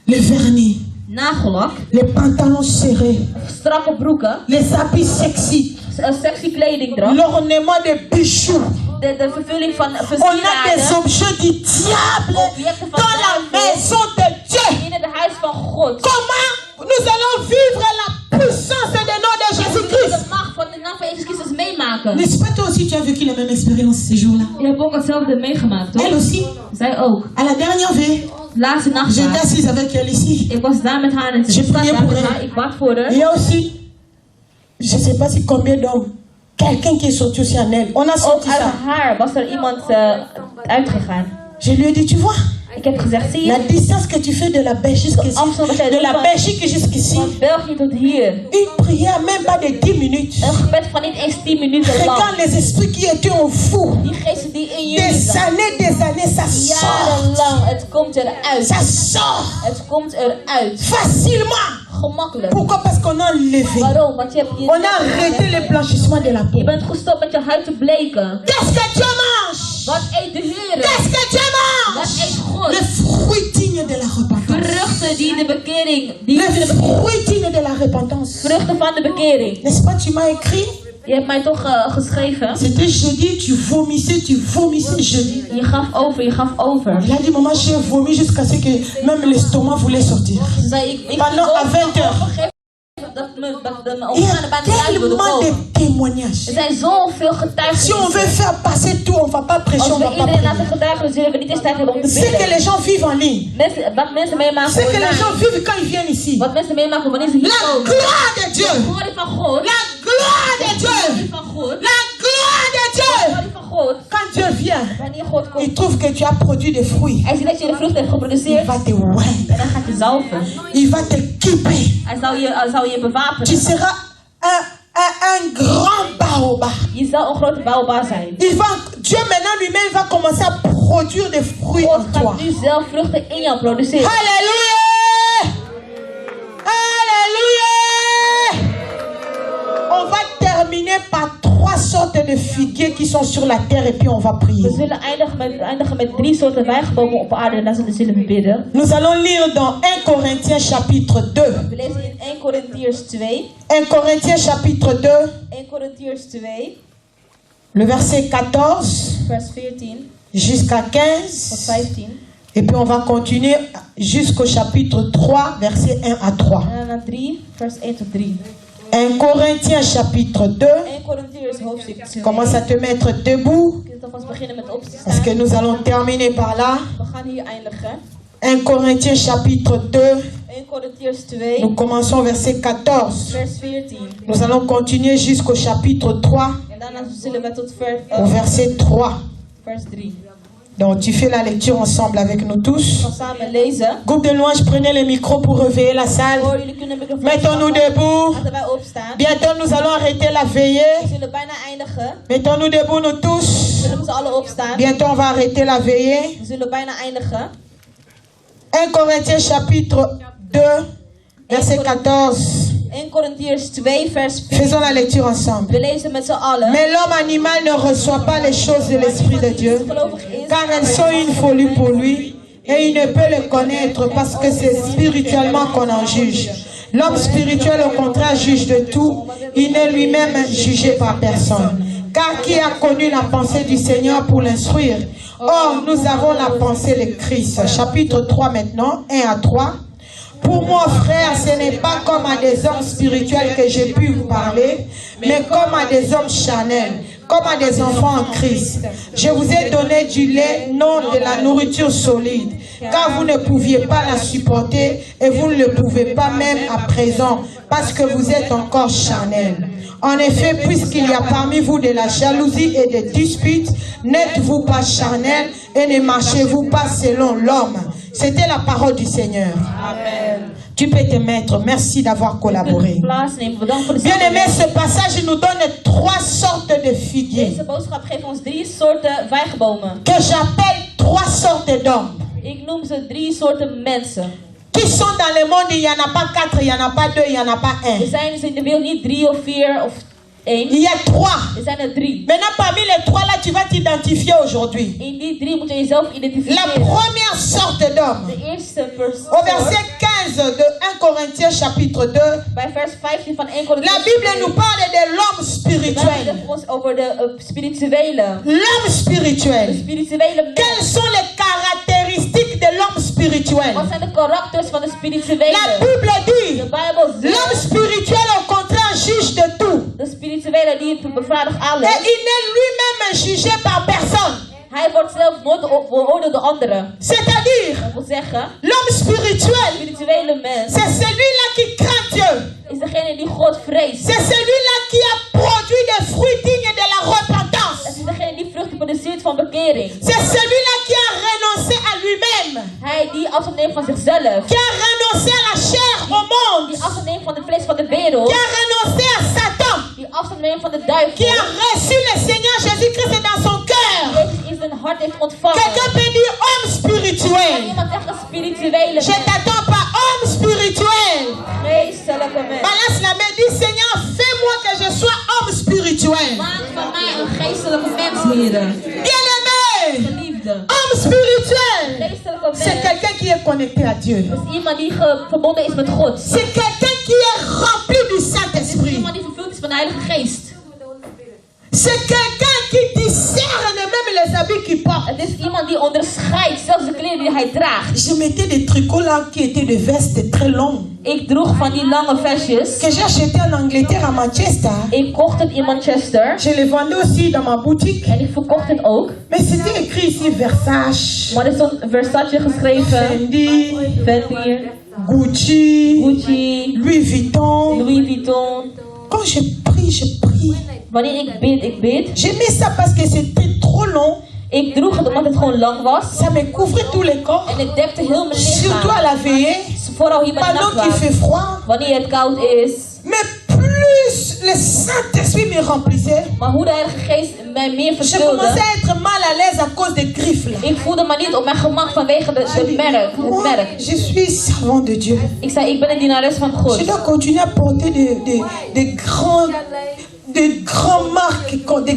le vernis, Nagellak. les pantalons serrés, Strakke broeken. les habits sexy, Sexy kledingdracht. l'ornement de bijoux. De vervulling van On a des versieraden. objets du diable dans la maison de Dieu. In het huis van God. Comment nous allons vivre la puissance du nom de Jésus-Christ? De macht van de naam van Jezus Christus meemaken. N'est-ce pas toi aussi tu as vécu la même expérience ces jours-là? Je hebt ook hetzelfde meegemaakt, toch? Elle aussi, Zij ook. à la dernière veille, Laatste nacht. j'étais assise avec elle ici. Ik was daar met haar en Je ze priais daar pour met elle. haar. Ik bad voor haar. Il y a aussi, je ne sais pas si combien d'hommes, quelqu'un qui est sorti aussi en elle. On a Ook sorti uit ça. haar was er iemand uitgegaan. Je lui ai dit, tu vois, Ik heb gezegd, zie la je? distance que tu fais de la Belgique jusqu'ici, Afstand dat jij de doet la van- Belgique jusqu'ici, Van België tot hier. une prière même pas de 10 minutes. Een gebed van niet eens 10 minuten Regarde lang. les esprits qui étaient au four. Die geesten die in jullie Des zijn. années, ça sort. Jarenlang. Het komt eruit. Ça sort Het komt eruit. facilement. Gemakkelijk. Pourquoi? Parce qu'on a enlevé. Waarom? Want je hebt On a arrêté le blanchissement de la peau. Je bent gestopt met je huid te bleken. Qu'est-ce que Dieu mange? Wat eet de Heer? Qu'est-ce que Dieu Wat mange? eet God? Le fruit digne de la repentance. Vruchten die de bekering. Le fruit digne de la repentance. Vruchten van de bekering. N'est-ce pas, tu m'as écrit? Je hebt mij toch geschreven. C'était jeudi, tu vomissais jeudi. Je gaf over, je gaf over. Il a dit, maman, j'ai vomi jusqu'à ce que même l'estomac voulait sortir. Ze zei, ik Pendant à 20 heures. Il y a tellement de témoignages. Er zijn zoveel Si on getuigenissen. veut faire passer tout, on ne va pas prêcher, Als on we ne va pas iedereen laten prier. getuigen, zullen we niet eens tijd hebben om te C'est que bidden. les gens vivent en ligne. Wat mensen meemaken C'est que les gens online. vivent quand ils viennent ici. Wat mensen meemaken wanneer ze hier La komen. gloire de Dieu. De glorie van God. La gloire de De Dieu. glorie van God. La gloire de De Dieu. glorie van God. Quand Dieu vient, Wanneer God il komt. trouve que tu as produit des fruits. Hij ziet dat je de vrucht hebt Il geproduceerd. va te oindre. En dan gaat je zalven. Il va t'équiper. Hij zal je Tu bewapenen. seras un grand baobab. Je zal een grote bouwbaar zijn. Dieu maintenant lui-même va commencer à produire des fruits God en toi. gaat nu zelf vruchten in jou produceren. Alléluia! Alléluia! On va terminer par 3 sortes de figuiers qui sont sur la terre et puis on va prier. We zullen eindigen met 3 soorten wijnbomen op aarde en dan zullen we bidden. Nous allons lire dans 1 Corinthiens chapitre 2. We lezen in 1 Korintiërs 2. 1 Corinthiens chapitre 2, 1 Korintiërs 2, le verset 14 vers 14 jusqu'à tot 15. 15. Et puis on va continuer jusqu'au chapitre 3, verset 1 à 3. En dan naar 3, vers 1 tot 3. 1 Corinthiens chapitre 2. 1 Korintiërs hoofdstuk 2. Commence à te mettre debout Je kunt alvast beginnen met op te parce que staan. nous allons terminer par là. We gaan hier eindigen. 1 Corinthiens chapitre 2. 1 Korintiërs 2, Nous commençons verset 14. vers 14. Nous allons continuer jusqu'au chapitre 3, En daarna zullen we tot au verset 3. vers 3. Donc tu fais la lecture ensemble avec nous We tous. gaan samen lezen. Groupe de louanges, prenez le micro pour réveiller la salle. Hoor, jullie kunnen microfoon Mettons-nous debout. Laten wij opstaan. Bientôt nous allons arrêter la We veillée. zullen bijna eindigen. Mettons-nous debout nous We tous. zullen met z'n allen opstaan. Bientôt on va arrêter la veillée. We zullen bijna eindigen. 1 Corinthiens chapitre 2, verset 14. 1 Korintiërs 2, vers 4. Faisons la lecture ensemble. We lezen met z'n allen. Mais l'homme animal ne reçoit pas les choses de l'Esprit de Dieu, Gelovig is. car elles sont une folie pour lui, et il ne peut le connaître parce que c'est spirituellement qu'on en juge. L'homme spirituel, au contraire, juge de tout. Il n'est lui-même jugé par personne. Car qui a connu la pensée du Seigneur pour l'instruire? Or, nous avons la pensée de Christ. Chapitre 3 maintenant, 1 à 3. Pour moi, frère, ce n'est pas comme à des hommes spirituels que j'ai pu vous parler, mais comme à des hommes charnels, comme à des enfants en Christ. Je vous ai donné du lait, non de la nourriture solide, car vous ne pouviez pas la supporter et vous ne le pouvez pas même à présent, parce que vous êtes encore charnels. En effet, puisqu'il y a parmi vous de la jalousie et des disputes, n'êtes-vous pas charnels et ne marchez-vous pas selon l'homme? C'était la parole du Seigneur. Amen. Tu peux te mettre. Merci d'avoir collaboré. Plaatsnemen. Bedankt voor de Bien aimé, samenwerking. ce passage nous donne 3 sortes de figuiers Deze boodschap geeft ons 3 soorten vijgenbomen. que j'appelle 3 sortes d'hommes. Ik noem ze 3 soorten mensen. Qui sont dans le monde, il n'y en a pas 4, il n'y en a pas 2, il n'y en a pas Er 1. zijn dus in de wereld niet 3 of 4 of 1. Il y a 3. Er zijn er 3. Maintenant, parmi les 3 là, tu vas t'identifier aujourd'hui. In die 3 moet je jezelf La identificeren. première sorte d'homme. De eerste persoon. Au verset 15 de 1 Corinthiens chapitre 2, Bij vers 15 van 1 la Korintiërs. Bible nous parle de l'homme De Bijbel spirituel. zegt ons over de spirituele. L'homme De spirituel. spirituele Quelles mens. sont les caractéristiques de l'homme spirituel? Wat zijn de karakters van de La spirituele? Bible dit, De Bijbel l'homme zegt. spirituel au contraire juge de tout. De spirituele die bevradigt Et alles. il n'est lui-même jugé par personne. Hij wordt zelf nooit beoordeeld door anderen. C'est-à-dire, Dat wil zeggen, l'homme de spirituel, spirituele mens c'est celui-là qui craint Dieu. is degene die God vreest. C'est celui-là qui a produit des fruits dignes de la Dat repentance. is degene die vruchten produceert van bekering. C'est celui-là qui a renoncé à lui-même, Hij die afstand neemt van zichzelf. qui a renoncé à la chair, au monde, Die afstand neemt van het vlees van de wereld. qui a renoncé à Satan, Die afstand neemt van de duivel. qui a reçu le Seigneur Jésus-Christ dans son cœur. Jezus in zijn hart heeft ontvangen. Quelqu'un peut dire homme Kan spirituel. iemand zeggen spirituele Je mens? t'attends pas homme spirituel. Geestelijke mens. Balance la main, dis Seigneur, fais-moi que je sois homme spirituel. Maak van mij een geestelijke mens, heren. Bien-aimé, Geliefde. homme spirituel, Geestelijke c'est mens quelqu'un qui est connecté à Dieu. is iemand die verbonden is met God. C'est quelqu'un qui est rempli du Het is Saint-Esprit. iemand die vervuld is van de Heilige Geest. C'est quelqu'un qui discerne même les habits qu'il porte. Het is iemand die onderscheidt, zelfs de kleren die hij draagt. Je mettais des tricots là qui étaient de vestes très longues. Ik droeg van die lange vestjes. Que j'ai acheté en Angleterre à Manchester. Ik kocht het in Manchester. Je les vendais aussi dans ma boutique. En ik verkocht het ook. Mais c'était écrit ici Versace. Maar er stond Versace geschreven. Fendi. Fendi. Gucci. Gucci. Louis Vuitton. Louis Vuitton. Quand je prie. Wanneer ik bid. J'aimais ça parce que c'était trop long. Ik droeg het omdat het gewoon lang was. Ça me couvrait tout le corps. En het dekte heel mijn Surtout lichaam. à la veillée. Vooral hier bij de Pendant qu'il nachtwacht. fait froid. Wanneer het koud is. Mais plus le Saint-Esprit me remplissait, Maar hoe de Heilige Geest mij meer je vervulde. commençais à être mal à l'aise à cause des griffes là. Ik voelde me niet op mijn gemak vanwege het merk. Je suis servant de Dieu. Ik zei, ik ben een dienares van God. Je dois continuer à porter des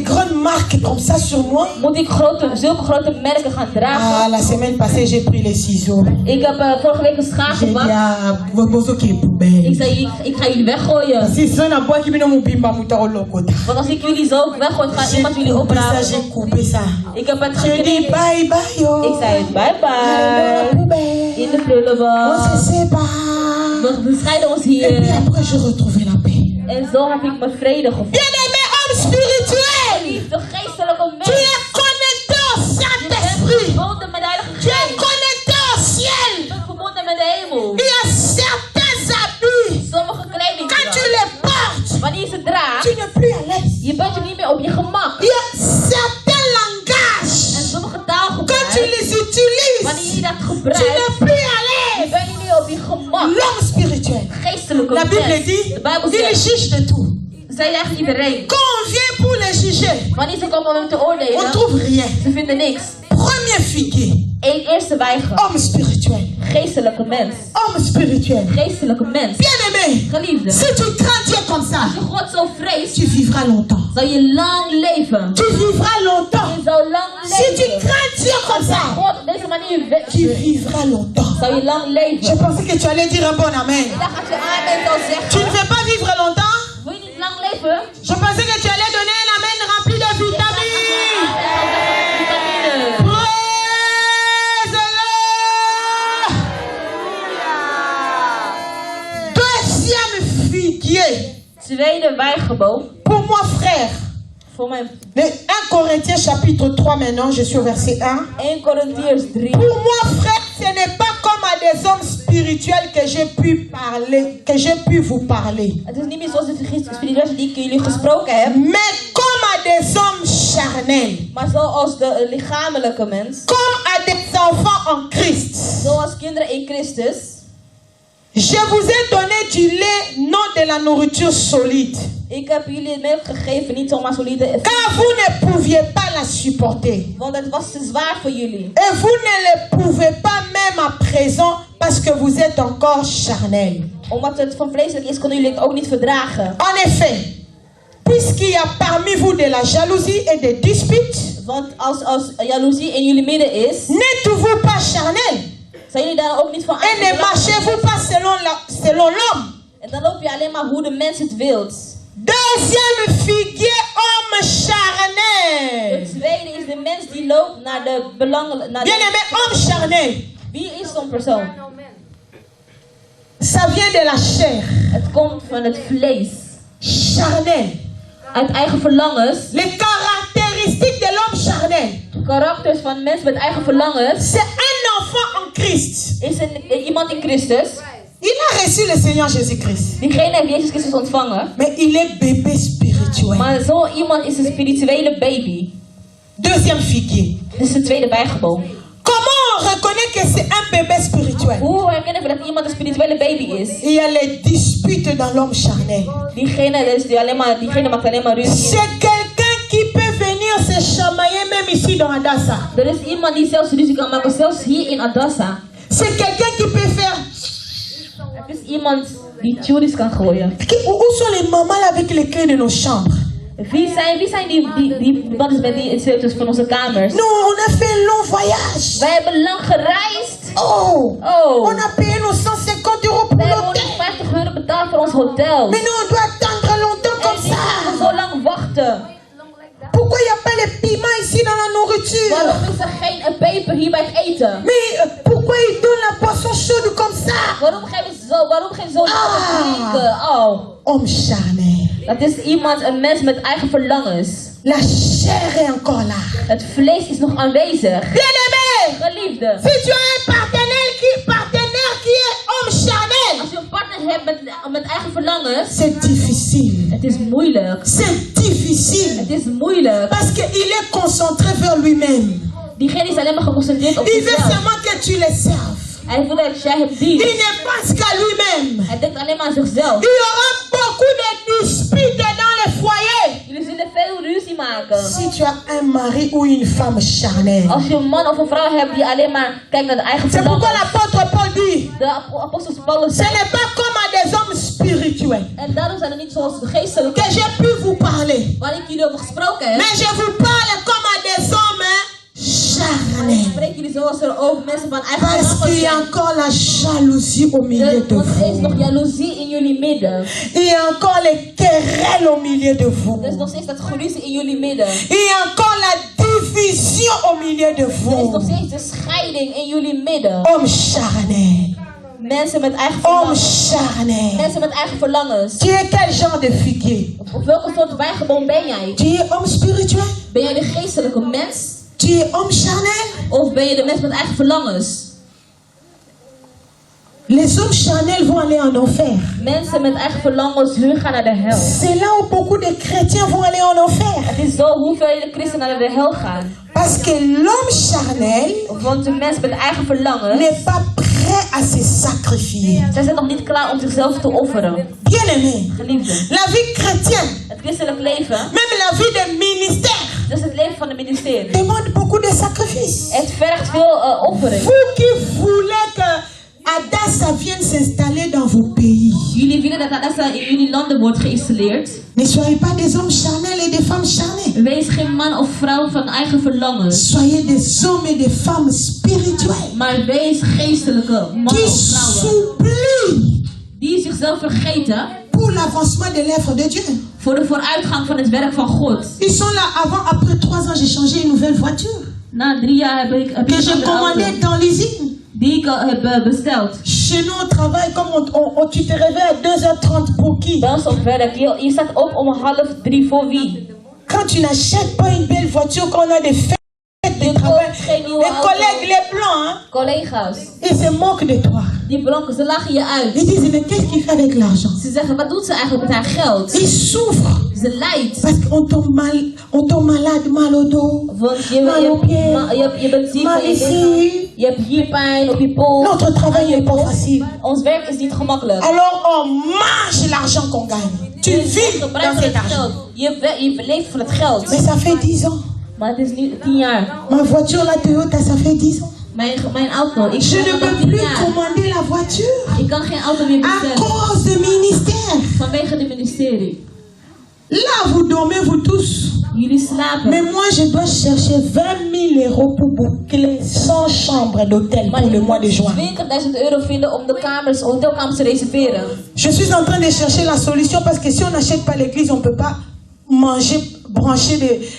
grandes marques comme ça sur moi. Moet ik zulke grote merken gaan dragen? Ah, la semaine passée, j'ai pris les ciseaux. Ik heb vorige week een schaar J'ai dit gepakt. à Bozo qui est poubelle. Ik zei, ik ga jullie weggooien. Si c'est un bois qui vient mon bimba mouta lokota. Want als ik jullie zo weggooi, gaat iemand jullie J'ai oprapen. coupé ça. Ik heb het Je dis geknipt. bye bye yo. Ik zei, bye Allez, dans la bye. poubelle. In de On prullenbak. se sépare. We scheiden ons Et puis hier. après, je retrouvais la paix. En zo heb ik mijn vrede gevonden. Bien-aimé homme spirituel, Liefde, geestelijke tu mens. es connecté au Je bent Saint-Esprit. verbonden met de Heilige Tu es Geest. connecté au ciel. Je bent verbonden met de hemel. Il y a certains habits, Sommige kleding. quand tu les portes, Wanneer je ze draagt, tu n'es plus à l'aise. je bent je niet meer op je gemak. Il y a certains En langages, sommige quand tu taalgebruik, les utilises, wanneer je dat tu gebruikt, n'es plus à je l'aise. bent niet meer op je gemak. L'homme spirituel, Geestelijke la Bible mens. dit, De Bijbel il zegt, juge de tout. zij zegt iedereen. Quand on vient pour les juger, Wanneer ze komen om hem te on oordelen, trouve rien. ze vinden niks. Premier figuier, Eerste wijger. homme spirituel. Geestelijke mens. Homme spirituel. Geestelijke mens. Bien-aimé, Geliefde. si tu crains Dieu comme ça, Als je God zo vreest, tu vivras longtemps. zal je lang leven. Tu vivras longtemps. Je zal lang Si tu leven. crains Dieu comme ça, God op deze manier tu vivras longtemps. zal je lang Je leven. pensais que tu allais dire un bon amen. Ik dacht dat je amen zou Tu zeggen. ne veux pas vivre longtemps? Wil je niet lang leven? Je pensais que tu allais donner un amen rempli de vitamines. Vitamine. Praise the Lord. Deuxième figuier. Tweede wijgeboom. Pour moi, frère. Voor mij. 1 Corinthiens chapitre 3 maintenant, je suis au verset 1. 1 Corinthiërs 3. Pour moi, frère, ce n'est pas comme à des hommes spirituels que j'ai pu parler, que j'ai pu vous parler. Het is niet meer zoals de spirituelen die ik jullie gesproken heb. Mais comme à des hommes charnels. Maar zoals de lichamelijke mens. Comme à des enfants en Christ. Zoals kinderen in Christus. Je vous ai donné du lait, non de la nourriture solide. Ik heb jullie melk gegeven, niet zomaar solide. Car vous ne pouviez pas la supporter. Want het was te zwaar voor jullie. Et vous ne le pouvez pas même à présent parce que vous êtes encore charnel. Omdat het van vleeselijk is, konden jullie het ook niet verdragen. En effet, puisqu'il y a parmi vous de la jalousie et des disputes, Want als jaloezie in jullie midden is, n'êtes-vous pas charnel? zijn jullie daar ook niet van Et ne marchez-vous pas selon l'homme? En dan loop je alleen maar hoe de mens het wilt. Deuxième figuier, homme charnel. Het tweede is de mens die loopt naar de belangen. Bien-aimé, homme charnel. Wie is zo'n persoon? Ça vient de la chair. Het komt van het vlees. Charnel. Uit eigen verlangens. Les caractéristiques de l'homme charnel. Karakters van mensen met eigen verlangens. C'est un enfant en Christ. Is iemand in Christus. Il a reçu le Seigneur Jésus-Christ. Diegene heeft Jezus Christus ontvangen. Mais il est bébé spirituel. Maar zo iemand is een spirituele baby. Deuxième figuier. Dit is de tweede bijgeboom. Comment on reconnaît que c'est un bébé spirituel? Hoe herkennen we dat iemand een spirituele baby is? Il y a les disputes dans l'homme charnel. Diegene maakt alleen maar ruzie. C'est quelqu'un qui peut venir se chamailler même ici dans Adassa. Er is iemand die zelfs ruzie kan maken, zelfs hier in Adassa. C'est quelqu'un qui peut faire... Er is iemand die tunes kan gooien. Où sont les mamans là avec les clés de nos chambres? Wie zijn die wat is met die sleutels van onze kamers? Non, on a fait un long voyage. Wij hebben lang gereisd. Oh. On a payé nos 150 € pour Wij hebben l'hôtel. 50 euro betaald voor ons hotel. Mais nous, on doit attendre longtemps comme En die ça. moeten zo lang wachten. Pourquoi il n'y a pas les piments ici dans la nourriture? nourriture? Waarom is er geen peper hier bij het eten? Mais pourquoi il donne la poisson chaude comme ça? Waarom geen zo'n drinken? Oh. Homme charnel. Dat is een mens met eigen verlangens. La chair est encore là. Het vlees is nog aanwezig. Bien-aimé, Geliefde. si tu as un partenaire qui est homme charnel, Als je een partner hebt met eigen verlangens, c'est difficile. het is moeilijk. C'est difficile. Het is moeilijk. Parce qu'il est concentré vers lui-même. Diegene is alleen maar geconcentreerd op Il veut zichzelf. seulement que tu le serves. Hij wil dat jij hem dient. Il ne pense qu'à lui-même. Hij denkt alleen maar aan zichzelf. Il y aura beaucoup de disputes dans les foyers. Jullie zullen veel ruzie maken. Si tu as un mari ou une femme charnelle. Als je een man of een vrouw hebt die alleen maar kijkt naar de eigen C'est pourquoi verlangens. l'apôtre Paul dit, De apostel Paulus ce zegt, n'est pas comme à des hommes spirituels en daarom zijn er niet zoals de geestelijke que j'ai pu vous parler. waar ik jullie over gesproken heb. Mais je vous parle comme à des hommes charnels. Ik spreek jullie zoals er ook mensen van eigen Parce qu'il verlangens y a zijn. encore la jalousie au milieu de Want er is nog vous. jaloezie in jullie midden. Il y a encore les querelles au milieu de vous. Er is nog steeds dat geruzie in jullie midden. Il y a encore la division au milieu de Er is nog vous. steeds de scheiding in jullie midden. Homme charnel. Mensen met eigen Homme verlangens. charnel. Mensen met eigen verlangens. Tu es quel genre de figuier? Op welke soort wijnboom ben jij? Tu es homme spirituel? Ben jij de geestelijke mens? Tu es homme charnel? Of ben je de mens met eigen verlangens? Les hommes charnels vont aller en enfer. Mensen met eigen verlangens, hun gaan naar de hel. C'est là où beaucoup de chrétiens vont aller en enfer. Het is zo hoeveel christenen naar de hel gaan. Parce que l'homme charnel Want de mens met eigen verlangens, n'est pas prêt à se sacrifier. zij zijn nog niet klaar om zichzelf te offeren. Bien-aimé, Geliefde, la vie chrétienne, het christelijk leven, même la vie de ministère, dus het leven van de ministerie, demande beaucoup de sacrifices. het vergt veel offering. Vous qui voulez que Adassa vienne s'installer dans vos pays, Jullie willen dat Adassa in jullie landen wordt geïnstalleerd. ne soyez pas des hommes charnels et des femmes charnelles. Wees geen man of vrouw van eigen verlangens, Soyez des hommes et des femmes spirituels maar wees geestelijke mannen qui of vrouwen s'oublient die zichzelf vergeten pour l'avancement de l'œuvre de Dieu. voor de vooruitgang van het werk van God. Ils sont là avant, après 3 ans, j'ai changé une nouvelle voiture Na 3 jaar heb ik que een j'ai andere commandée auto dans l'usine. die ik heb besteld. Chez nous, au travail, comme tu te réveilles à 2h30 pour qui? Bij ons op werk, je staat op om 2:30 voor wie? Quand tu n'achètes pas une belle voiture, quand on a des fêtes de travail, les collègues, les blancs, hein, Collega's, ils se moquent de toi. die blanken, ze lachen je uit. Ils disent, mais qu'est-ce qu'il fait avec l'argent? Ze zeggen, wat doet ze eigenlijk met haar geld? Ils souffrent Ze lijdt. parce qu'on tombe malade, mal au dos, Want mal aux pieds, je bent ziek mal van je lichaam. ici. Je hebt hier pijn op je pols. Notre travail n'est pas facile. Ons werk is niet gemakkelijk. Alors on mange l'argent qu'on gagne. Tu Je vis gebruikt dans van cet het argent. geld. Je leeft van het geld. Mais ça fait 10 ans. Maar het is nu 10 jaar. Ma voiture, la Toyota, ça fait 10 ans. Mijn auto. Ik Je ne heb peux nog 10 plus jaar. commander la voiture Ik kan geen auto meer à bestellen. cause du ministère. Vanwege de ministerie. Là, vous dormez, vous tous. Jullie slapen. Mais moi, je dois chercher 20 000 euros pour boucler 100 chambres d'hôtel Maar pour je le mois de moet juin. 20.000 euro vinden om de hotelkamers te reserveren. Je suis en train de chercher la solution parce que si on n'achète pas l'église, on ne peut pas manger, brancher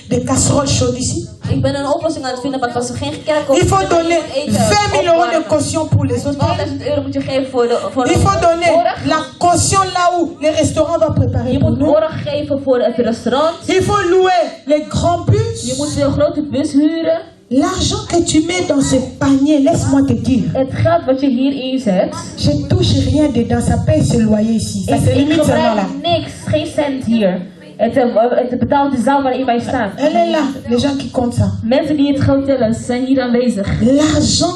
des casseroles chaudes ici. Ik ben een oplossing aan het vinden, want als er geen kerk komt, Il faut donner 20 000 euros de caution pour les Dus hôtels. 12.000 euro moet je geven voor de Il faut donner borg. la caution là où les restaurants vont préparer Je pour moet nous. borg geven voor het restaurant. Il faut louer les grands Je bus. moet een grote bus huren. L'argent que tu mets dans ce panier, laisse-moi te dire, Het geld wat je hier inzet, je touche rien dedans, ça paye ce loyer ici. Ça se ik limite seulement là. gebruik niks, geen cent hier. Het betaalt de zaal waarin wij staan. Elle est là, les gens qui comptent ça. Mensen die het geld tellen zijn hier aanwezig. L'argent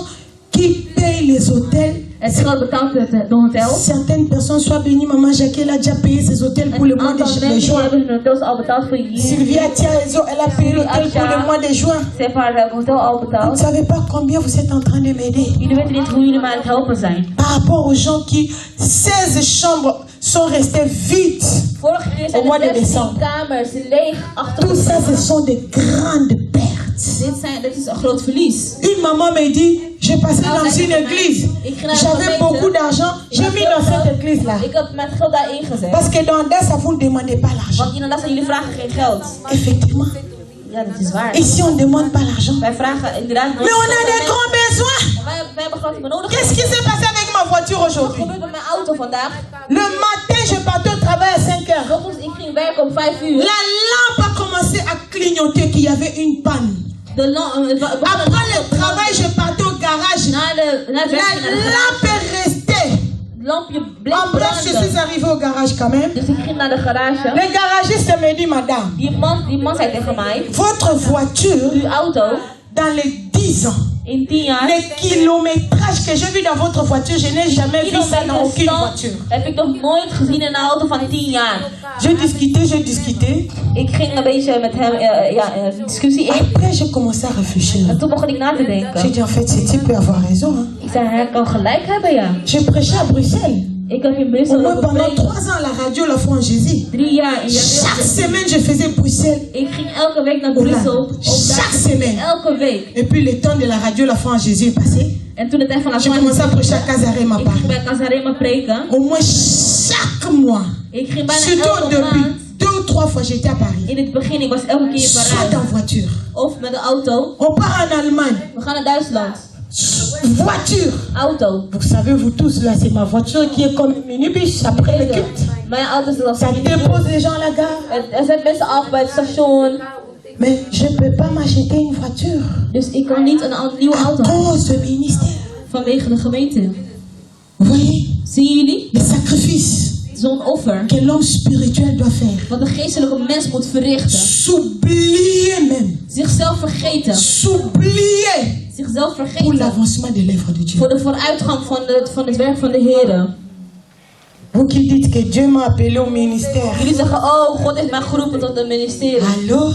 qui paye les hôtels. Het geld betaalt de hotel. Certaines personnes, soit bénies, maman Jackie, elle a déjà payé ses hôtels pour le Een mois de aantal mensen juin. hebben hun hotels al betaald voor hier. Sylvia Tiazo, elle a payé l'hôtel pour le mois de juin. Ze heeft haar hotel al Vous ne betaald. savez pas combien vous êtes en train de m'aider. Jullie weten niet hoe jullie mij aan het helpen zijn. Par rapport aux gens qui, 16 chambres sont restées vides. Vorige keer Au zijn mois de er 16 décembre. kamers leeg Tout ça, achtergelaten. ce sont des grandes pertes. Dit is een groot verlies. Une maman me dit, je passerai dans une église. J'avais beaucoup d'argent, j'ai mis dans cette église-là. Ik heb met geld daarin gezet. Parce que dans ça, vous ne demandez pas l'argent. Want in Adassa jullie vragen geen geld. Effectivement. Ja, dat is waar. Ici, on ne demande pas l'argent. Wij vragen inderdaad nooit. Mais on a des grands besoins. Wij hebben grote benodigingen. Qu'est-ce qui s'est passé avec ma voiture Wat aujourd'hui? gebeurt met mijn auto vandaag? Le matin, je partais au travail à 5 heures. Ochtends, ik ging werken om 5 uur. La lampe a commencé à clignoter qu'il y avait une panne. Après le travail, je partais au garage. La lampe est restée. En bref, je suis arrivée au garage quand même. Dus ik ging naar de garage. Le garagiste me dit, madame, Die man zei tegen mij, votre voiture, uw auto, dans les 10 ans, in 10 jaar, les kilométrages que j'ai vu dans votre voiture, je n'ai jamais vu ça dans aucune voiture. Heb ik nog nooit gezien in een auto van 10 jaar. Je discutais. Ik ging een beetje met hem discussie in. Après, j'ai commencé à réfléchir. En toen begon ik na te J'ai denken. dit, en fait, ce type peut avoir raison. Hein. Ik zei, hij kan gelijk hebben, ja. J'ai prêché à Bruxelles. Ik heb in Au Brussel moins pendant gepreekt. 3 ans à la radio La Foi en Jésus. 3 jaar in Chaque Brussel. semaine, je faisais Bruxelles. Ik ging elke week naar Hola. Brussel. Chaque semaine. Elke week. Et puis le temps de la radio La Foi en Jésus est passé. En toen de tijd van la J'ai commencé à prêcher à Casarema ik Paris. ging bij Casarema preken. Au moins chaque mois. Ik ging bijna Surtout au elke début. maand. 2 ou 3 fois j'étais à Paris. In het begin, ik was elke keer in Soit Parijs. en voiture. Of met de auto. On part en Allemagne. We gaan naar Duitsland. Voiture. Auto. Vous savez, vous tous, là, c'est ma voiture qui est comme un minibus après le culte. Mijn auto is als Ça dépose les gens à la gare. Er zijn mensen af bij het station. Mais je ne peux pas m'acheter une voiture. Dus ik kan niet een nieuwe À auto hebben. cause du ministère. Vanwege de gemeente. Vous voyez? Zien jullie? Les sacrifices Zo'n offer. que l'homme spirituel doit faire. Wat een geestelijke mens moet verrichten. S'oublier même. Zichzelf vergeten. S'oublier Zichzelf pour vergeten. l'avancement de l'œuvre de Dieu. Voor de vooruitgang van het werk van de Heer. Vous qui dites que Dieu m'a appelé au ministère. Jullie zeggen, oh, God heeft mij geroepen tot het ministerie. Allô?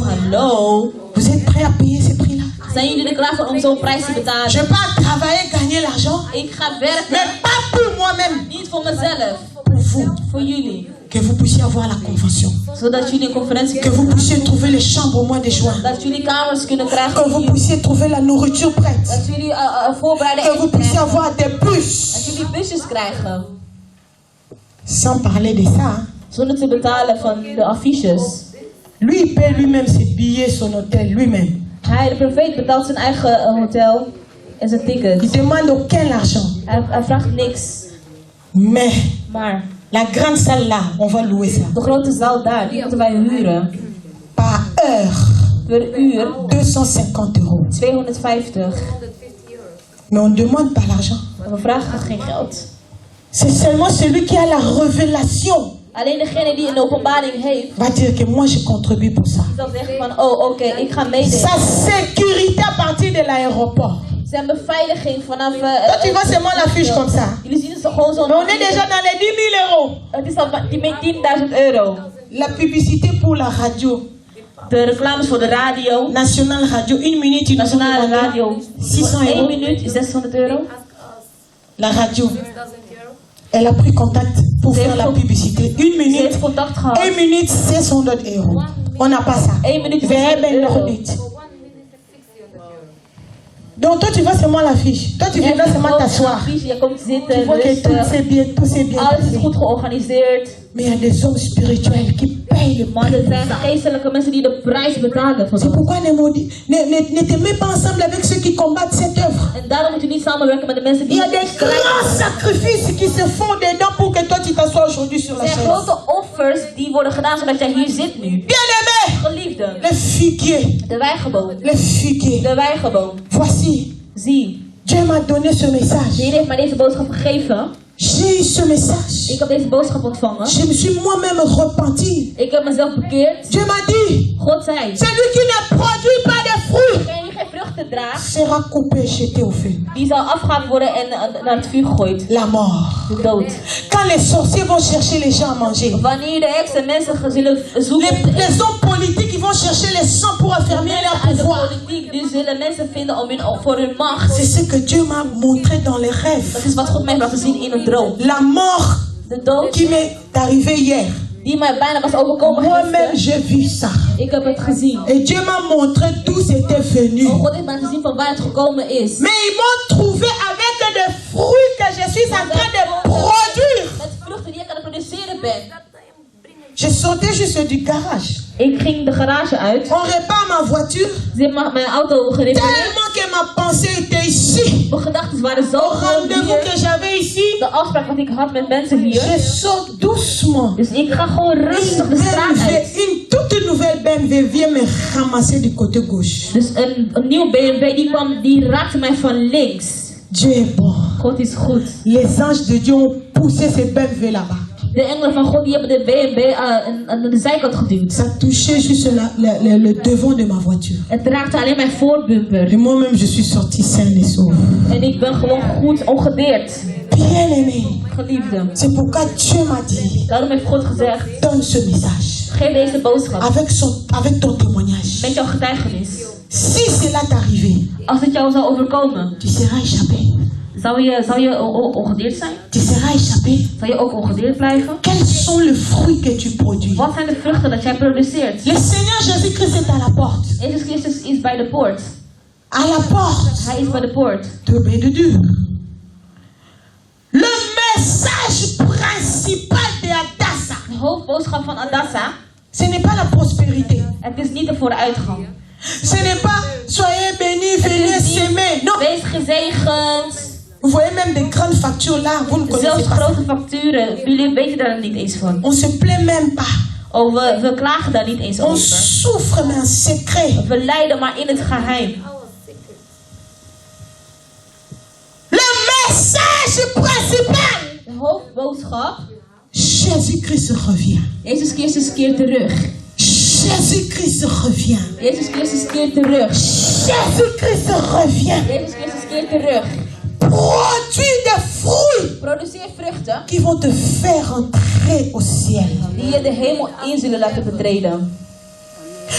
Hallo. Vous êtes prêts à payer ce prix-là? Zijn jullie er klaar voor om zo'n prijs te betalen? Je pars travailler, gagner l'argent. Ik ga werken. Mais pas pour moi-même. Niet voor mezelf. Pour vous. Voor jullie. Que vous puissiez avoir la convention. Zodat jullie een conferentie Que vous puissiez trouver les chambres au mois de juin. Dat jullie kamers kunnen krijgen. Que vous puissiez trouver la nourriture prête. Dat jullie voorbereiden Que vous eten puissiez krijgen. avoir des bus. Dat jullie busjes krijgen. Sans parler de ça, hein. Zonder te betalen van de affiches. Lui, il paie lui-même ses billets, son hôtel, lui-même. Hij, de profeet, betaalt zijn eigen hotel en zijn ticket. Il demande aucun argent. Hij vraagt niks. Mais Maar la grande salle là, on va louer ça. de grote zaal daar, die moeten wij huren. Par heure, Per uur 250 €. 250. Mais on ne demande pas l'argent. En we vragen geen geld. C'est seulement celui qui a la révélation Alleen degene die een openbaring heeft, va dire que moi je contribue pour ça. zal zeggen van, oh oké, ik ga meedenken. Sa sécurité à partir de l'aéroport. Zijn beveiliging vanaf... Toi tu vois seulement l'affiche comme ça. Jullie zien het gewoon zo. Mais on est déjà dans les 10 000 €. Het is al met 10.000 euro. La publicité pour la radio. De reclames voor de radio. Nationale Radio, 1 minute, ils nous ont Nationale demandé radio. 600 1 €. minuut is 600 euro. La radio. Elle a pris contact pour C'est faire la faux. publicité. 1 Ze minute, heeft contact gehad. 1 minute, 600 €. On n'a pas ça. 1 minuut is We 600 hebben nog euro. niet. Donc toi tu vois seulement l'affiche. Toi tu viens là seulement t'asseoir. Je komt Tu zitten, vois que tout rustig. c'est bien, tout c'est bien Alles is passé. goed georganiseerd. Mais il y a des hommes spirituels qui payent le Maar er prix. zijn geestelijke mensen die de prijs betalen voor C'est dat. pourquoi ne te mets pas ensemble avec ceux qui combattent cette œuvre. En daarom moet je niet samenwerken met de mensen Il y die a des grands sacrifices qui se font dedans pour que toi tu t'assoies aujourd'hui sur Er la zijn chaise. grote offers die worden gedaan zodat jij hier zit nu. Bien-aimé, Geliefde, le figuier, de wijgeboom. le figuier. De wijgeboom. Voici, Zie, Dieu m'a donné ce de message. Heer heeft mij deze boodschap gegeven. J'ai eu ce message. Ik heb deze boodschap ontvangen. Je me suis moi-même repenti. Ik heb mezelf bekeerd. Dieu m'a dit, God zei, celui qui ne produit pas de fruits degene die geen vruchten draagt, sera coupé et jeté au feu. die zal afgehaald worden en naar het vuur gegooid. La mort. De dood. Quand les sorciers vont chercher les gens à manger, Wanneer de heksen mensen zullen zoeken om te eten. les hommes politiques ils vont chercher les sangs pour affermir leur Uit de pouvoir. politiek, die zullen mensen vinden voor hun macht. C'est ce que Dieu m'a montré dans les rêves. Dat is wat God mij heeft laten zien in een droom. La mort De dood qui m'est arrivée hier. die mij bijna was overkomen Moi-même, gisteren. j'ai vu ça. Ik heb het gezien. Et Dieu m'a montré d'où c'était venu. Oh, God heeft mij gezien van waar het gekomen is. Mais ils m'ont trouvé avec des fruits que je suis en train de produire. Met vruchten die ik aan het produceren ben. Je sortais juste du garage. Ik ging de garage uit. On répare ma voiture. Ze hebben mijn auto gerepareerd. Tellement que ma pensée était ici. Mijn gedachten waren zo Au groot rendez-vous que hier. j'avais ici, De afspraak wat ik had met mensen hier. je saute doucement. Dus ik ga gewoon rustig de straat uit. Une toute nouvelle BMW vient me ramasser du côté gauche. Dus een nieuw BMW die raakte mij van links. Dieu est bon. God is goed. Les anges de Dieu ont poussé cette BMW là-bas. De engelen van God die hebben de BMW aan de zijkant geduwd. Ça touchait juste le devant de ma voiture. Het raakte alleen mijn voorbumper. Et moi-même, je suis sorti sain et sauf. En ik ben gewoon goed ongedeerd. Bien-aimé, Geliefde. c'est pourquoi Dieu m'a dit, Daarom heeft God gezegd, donne ce message geef deze boodschap avec ton témoignage. met jouw getuigenis. Si cela t'arrivait, Als het jou zou overkomen, tu seras échappé. zou je ongedeerd zijn? Tu seras échappé. Zou je ook ongedeerd blijven? Quels sont les fruits que tu produis? Wat zijn de vruchten dat jij produceert? Le Seigneur Jésus-Christ est à la porte. Jezus Christus is bij de poort. À la porte Hij is bij de poort. de Bédedur. Le message principal de Adassa, De hoofdboodschap van Adassa, ce n'est pas la prospérité. het is niet de vooruitgang. Ce n'est pas soyez bénis, venez s'aimer. Non. Wees gezegend. Vous voyez même des grandes factures là, vous ne Zelfs connaissez pas. grote facturen, jullie weten daar niet eens van. On se plaint même pas. Oh, we klagen daar niet eens On over. souffre mais en secret. We lijden maar in het geheim. Le message principal. De hoofdboodschap, Jésus-Christ revient. Jezus Christus keert terug. Jésus-Christ revient. Jezus Christus keert terug. Jésus-Christ revient. Jezus Christus keert terug. Produis des fruits Produceer vruchten qui vont te faire entrer au ciel. die je de hemel in zullen laten betreden.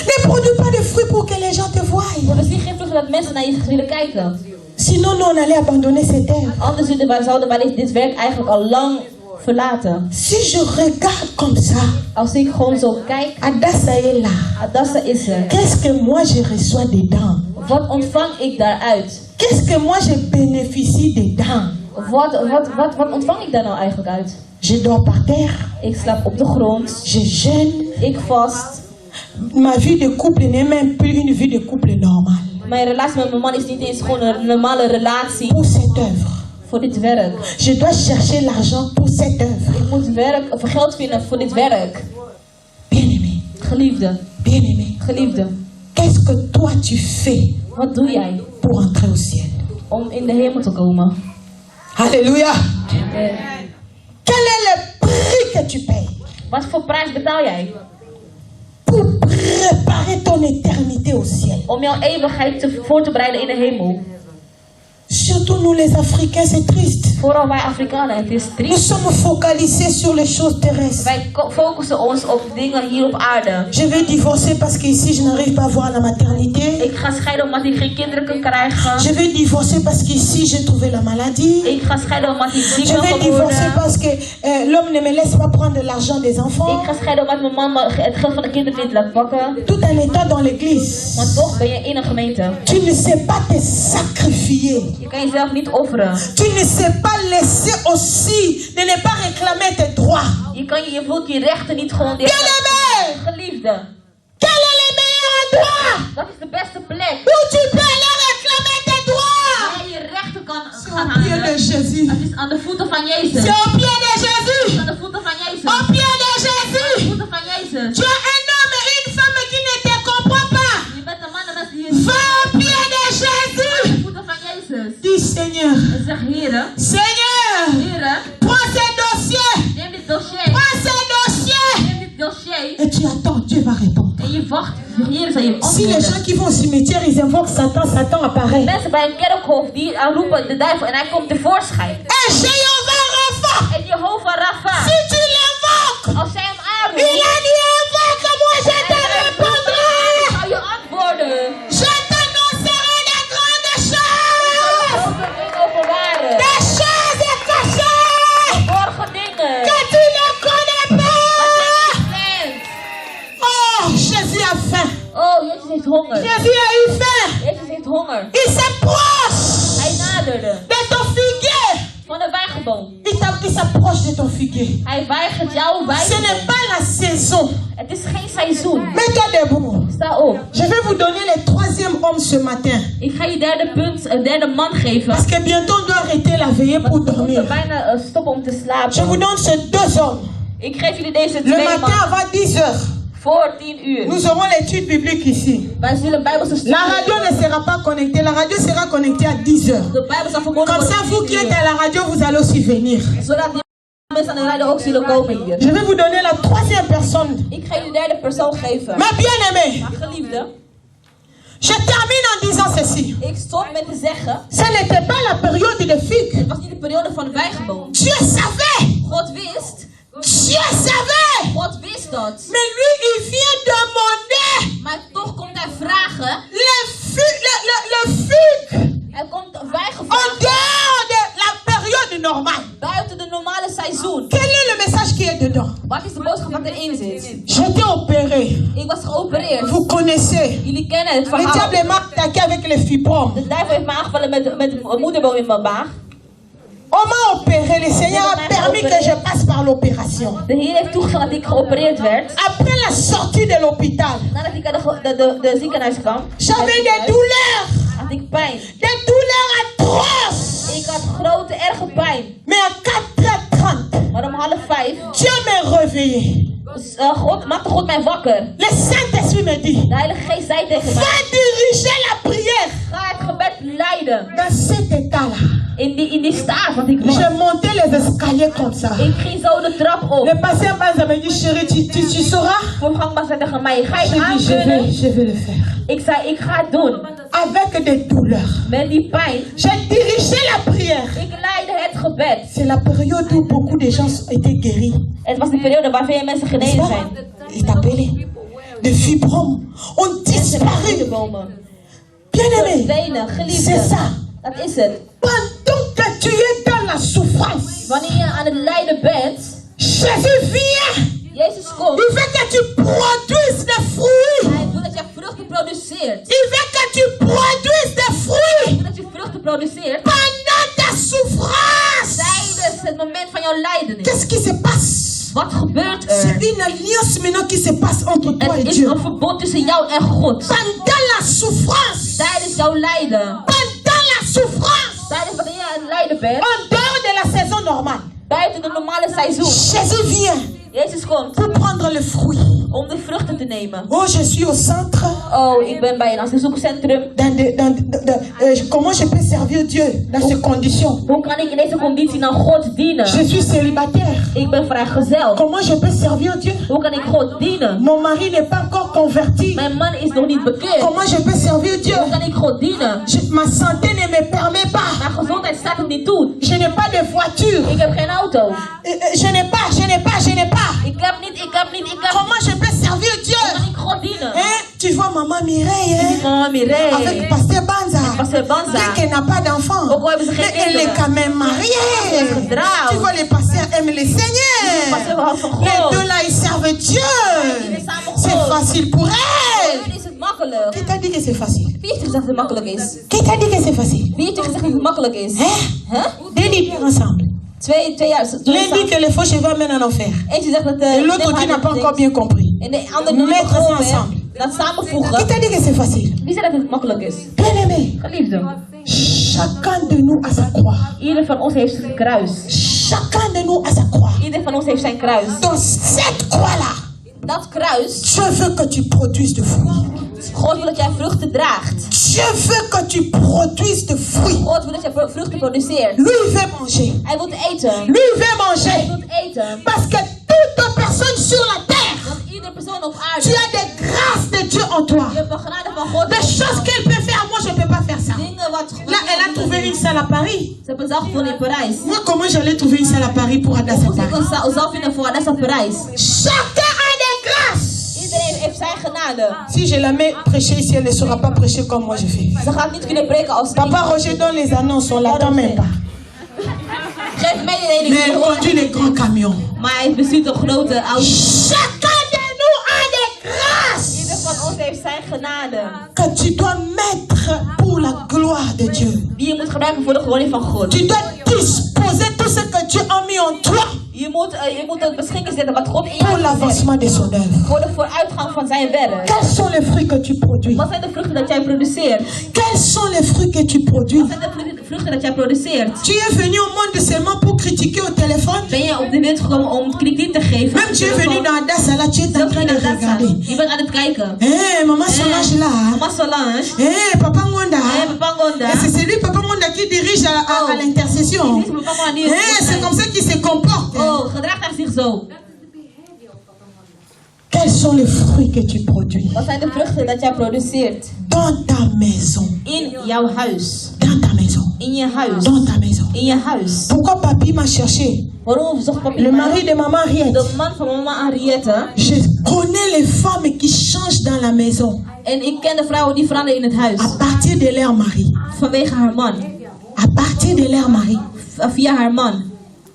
Ne produis pas de fruits pour que les gens te voient. Produceer geen vruchten dat mensen naar je zullen kijken. Sinon, nous, on allait abandonner cette terre. Anders zouden wij dit werk eigenlijk al lang verlaten. Si je regarde comme ça, Als ik gewoon zo kijk, Adassa est là. Adassa is er. Qu'est-ce que moi je reçois dedans? Wat ontvang ik daaruit? Qu'est-ce que moi je bénéficie dedans? Wat ontvang ik daar nou eigenlijk uit? Je dors par terre. Ik slaap op de grond. Je jeûne. Ik vast. Ma vie de couple n'est même plus une vie de couple normale. Mijn relatie met mijn man is niet eens gewoon een normale relatie Pour cette œuvre, voor dit werk. je dois chercher l'argent pour cette œuvre. Ik moet geld vinden voor dit werk. Bien-aimé, Geliefde, bien-aimé, geliefde. qu'est-ce que toi tu fais Wat doe jij pour entrer au ciel? om in de hemel te komen? Alléluia. Eh, Quel est le prix que tu payes Wat voor prijs betaal jij pour préparer ton éternité au ciel? om jouw eeuwigheid voor te bereiden in de hemel? Surtout nous les Africains, c'est triste. Vooral wij Afrikanen, het is Nous triest. sommes focalisés sur les choses terrestres. Wij focussen ons op dingen hier op aarde. Je vais divorcer parce qu'ici je n'arrive pas à voir la maternité. Ik ga scheiden omdat ik geen kinderen kan krijgen. Je vais divorcer parce qu'ici j'ai trouvé la maladie. Ik ga scheiden omdat ik ziek Je ben vais divorcer geworden. parce que l'homme ne me laisse pas prendre l'argent des enfants. Ik ga scheiden omdat mijn man het geld van de kinderen niet laat pakken. Tout en étant dans l'église. Maar toch ben je in een gemeente. Tu ne sais pas te sacrifier. Je kan jezelf niet offeren. Tu ne sais pas laisser aussi de ne pas réclamer tes droits. Je voelt je rechten niet gewoon direct. Bien-aimé, Geliefde, quel est le meilleur endroit dat is de beste plek. où tu peux aller réclamer tes droits? Waar je rechten kan C'est gaan au pied halen. de Jésus. Het is aan de voeten van Jezus. C'est au pied de Jésus. Aan de voeten van Jezus. Au pied de Aan de Jésus. voeten van Jezus. Tu es un homme et une femme qui ne te comprend pas. Je bent een man en dat is Va au pied de aan de Jésus. voeten van Jezus. Dis Seigneur. En zeg, Heere, Seigneur, Heere, prends ce dossier. neem dit dossier. Prends ce dossier. Neem dit dossier. Et tu attends, Dieu va répondre. En je wacht. Heere zal je hem Si les antwoorden. gens qui vont au cimetière, ils invoquent Satan, Satan apparaît. Mensen bij een kerkhof die roepen de duivel en hij komt tevoorschijn. Et Jéhovah Rapha, En Jehovah Rapha, si tu l'invoques, als zij hem il aanroept, a dit invoque, moi je te répondrai. zal je antwoorden. Je t'annoncerai des grandes Ik choses. zal je dingen openbaren. Des choses cachées Verborgen dingen. que tu ne connais Wat pas. je niet kent. Oh, Jésus a faim. Oh, Jezus heeft honger. Jésus a eu faim. Jezus heeft honger. Il s'approche Hij naderde de ton figuier. van de wijngaard vijgenboom. Il s'approche de ton figuier. Hij weigert jouw Ce vijgenboom. n'est pas la saison. Het is geen seizoen. Mets-toi debout. Sta op. Je vais vous donner le troisième homme ce matin. Ik ga je derde man geven. Parce que bientôt on doit arrêter la veillée pour We moeten dormir. bijna stoppen om te Je vous slapen. donne ces deux hommes. Ik geef jullie deze Le twee matin mannen avant 10 heures. voor 10 uur. Nous aurons l'étude biblique ici. Wij zullen Bijbelse studie La radio ne sera pas connectée. La radio sera connectée à 10 heures. De Bijbel zal verbonden Comme worden ça, om vous 10 qui uur. êtes à la radio, vous allez aussi venir. Zodat die mensen aan de radio ook zullen komen hier. Je vais vous donner la troisième personne. Ik ga jullie derde persoon geven. Ma bien-aimée, Maar geliefde, je termine en disant ceci. ik stop met te zeggen, Ce n'était pas la période de figue. het was niet de periode van de vijgenboom. Dieu savait. God wist. Dieu savait. God wist dat. Mais lui, il vient demander Maar toch komt hij vragen. le figue Hij komt en vijgenvragen dehors de la période normale. buiten de normale seizoen. Quel est le message qui est dedans? Wat is de boodschap wat erin zit? J'étais opéré. Ik was geopereerd. Vous connaissez. Jullie kennen het Le verhaal. diable m'a attaqué avec les fibromes. De duivel heeft me aangevallen met een moederboom in mijn maag. On m'a opéré. Le Seigneur a permis que je passe par l'opération. De Heer heeft toegestaan dat ik geopereerd werd. Après la sortie de l'hôpital, Nadat ik uit de ziekenhuis kwam, j'avais des douleurs. had ik pijn. Des douleurs atroces. Ik had grote, erge pijn. Mais à 4h30, Maar om 4:30 Dieu m'a réveillé. maakte God mij wakker. Le Saint-Esprit me dit, De Heilige Geest zei tegen mij, va diriger la prière ga het gebed leiden. dans cet état-là. In die staat wat ik was. Je montais les escaliers comme ça. Ik ging zo de trap op. Le patient me dit, chérie, tu sauras? Voorgangbaas zei tegen mij, ga je J'ai het dit, aankunnen? je vais le faire. Ik zei, ik ga het doen. Avec des douleurs. Met die pijn. J'ai dirigé la prière. Ik leidde het gebed. C'est la période où beaucoup de gens étaient guéris. Het was die periode waar veel mensen genezen zijn. Il est appelé. De fibromes ont disparu. Bomen. Bien-aimé, Benen, c'est geliefde. ça. Dat is het. Pendant que tu es dans la souffrance, Wanneer je aan het lijden bent, Jésus vient. Jezus komt. Il veut que tu produises des fruits. Hij wil dat je vruchten produceert. Il veut que tu produises des Hij fruits wil dat je vruchten produceert. pendant ta souffrance. Tijdens het moment van jouw lijden. Qu'est-ce qui se passe? Wat gebeurt er? C'est une alliance maintenant qui se passe entre toi et Het is Dieu. een verbond tussen jou en God. Pendant la souffrance. Tijdens jouw lijden. Pendant la souffrance. Tijdens wanneer je aan het lijden bent. En dehors de la saison normale. Buiten de normale seizoen. Jésus vient Jezus komt pour prendre le fruit. om de vruchten te nemen. Oh, je suis au centre. Oh, ik ben bij een asielzoekerscentrum. Comment je peux servir Dieu dans ces conditions? Hoe kan ik in deze conditie nou God dienen? Je suis célibataire. Ik ben vrijgezel. Comment je peux servir Dieu? Hoe kan ik God dienen? Mon mari n'est pas encore converti. Mijn man is nog niet bekeerd. Comment je peux servir Dieu? Hoe kan ik God dienen? Ma santé ne me permet pas. Mijn gezondheid staat het niet toe. Je n'ai pas de voiture. Ik heb geen auto. Je n'ai pas. Ik heb niet. Comment je peux servir Hoe Dieu? kan ik God dienen? Tu vois maman Mireille, hein? Mama Mireille. Avec Pasteur Banza. Pasteur Banza. Bien qu'elle n'a pas d'enfant. Ook al hebben ze geen Mais elle est kinderen. quand même mariée. is getrouwd. Tu vois, les pasteurs aiment le Seigneur. Pasteur houdt van Les God. deux là, ils servent Dieu. Jullie samen C'est God. facile pour Voor elle. jullie is het makkelijk. Qui t'a dit que c'est facile? Wie heeft gezegd dat het makkelijk is? Qui t'a dit que c'est facile? Wie heeft gezegd dat het makkelijk is? Hein? Huh? Délit ensemble. Twee jaar. L'un dit que les faux cheveux mènent en enfer. Eentje zegt dat Et l'autre dit n'a pas encore bien compris. En de ander doet Mettre het ça gewoon ensemble. weer. Dat samenvoegen. Qui t'a dit que c'est facile? Wie zegt dat het makkelijk is? Bien aimé, Geliefde. chacun de nous a sa croix. Ieder van ons heeft zijn kruis. Chacun de nous a sa croix. Ieder van ons heeft zijn kruis. Dans cette croix-là, Dat kruis, Dieu veut que tu produises de fruits. God wil dat jij vruchten draagt. Dieu veut que tu produises de fruits. God wil dat jij vruchten produceert. Lui, il veut manger. Hij wil eten. Lui, il veut Hij manger. wil eten. Parce que toute personne sur la terre, Want iedere persoon op tu aarde, as des grâces de Dieu en toi. je hebt een genade van God. Des choses qu'elle peut faire, moi je ne peux pas faire ça. Dingen wat Là, elle a trouvé une salle à Paris. Ze hebben een zaal gevonden in Parijs. Moi, comment j'allais trouver une salle à Paris pour Adassa Moest ik Paris? een zaal vinden voor Adassa Parijs. Chacun a des grâces. Iedereen heeft zijn genade. Si je la mets prêcher ici, elle ne saura pas prêcher comme moi je fais. Ze gaat niet kunnen preken als Papa Roger donne les annonces, on l'attend même pas. Geef mededeling. Mais elle conduit les grands camions. Maar hij bestuurt een grote auto. Chacun de nous a des grâces Ieder van ons heeft zijn genade. que tu dois mettre pour la gloire de Dieu. Die je moet gebruiken voor de glorie van God. Tu dois disposer tout ce que Dieu a mis en toi Je moet het beschikking zetten wat God in pour jou l'avancement zet. de son œuvre. Voor de vooruitgang van zijn werk. Quels sont les fruits que tu produis? Wat zijn de vruchten dat jij produceert? Quels sont les fruits que tu produis? Wat zijn de vruchten dat jij produceert? Tu es venu au monde seulement pour critiquer au téléphone? Ben je op de wereld gekomen om kritiek te geven? Même tu es venu dans Adassa, là, tu es en train de regarder. Je bent aan het kijken. Eh, maman Solange là. Mama Solange. Eh, Papa Ngonda. Papa Ngonda. Et c'est celui, Papa Ngonda, qui dirige à l'intercession. Eh, c'est comme ça qu'il se comporte. Oh, gedraagt hij zich zo. Quels sont les fruits que tu produis? Wat zijn de vruchten dat jij produceert? Dans ta maison. In jouw huis. Dans ta maison. In je huis. Dans ta maison. In je huis. Pourquoi papi m'a cherché? Waarom zocht papi Le mij? mari de maman Henriette. De man van mama Henriette. Je connais les femmes qui changent dans la maison. En ik ken de vrouwen die veranderen in het huis. À partir de leur mari. Vanwege haar man. À partir de leur mari. Via haar man.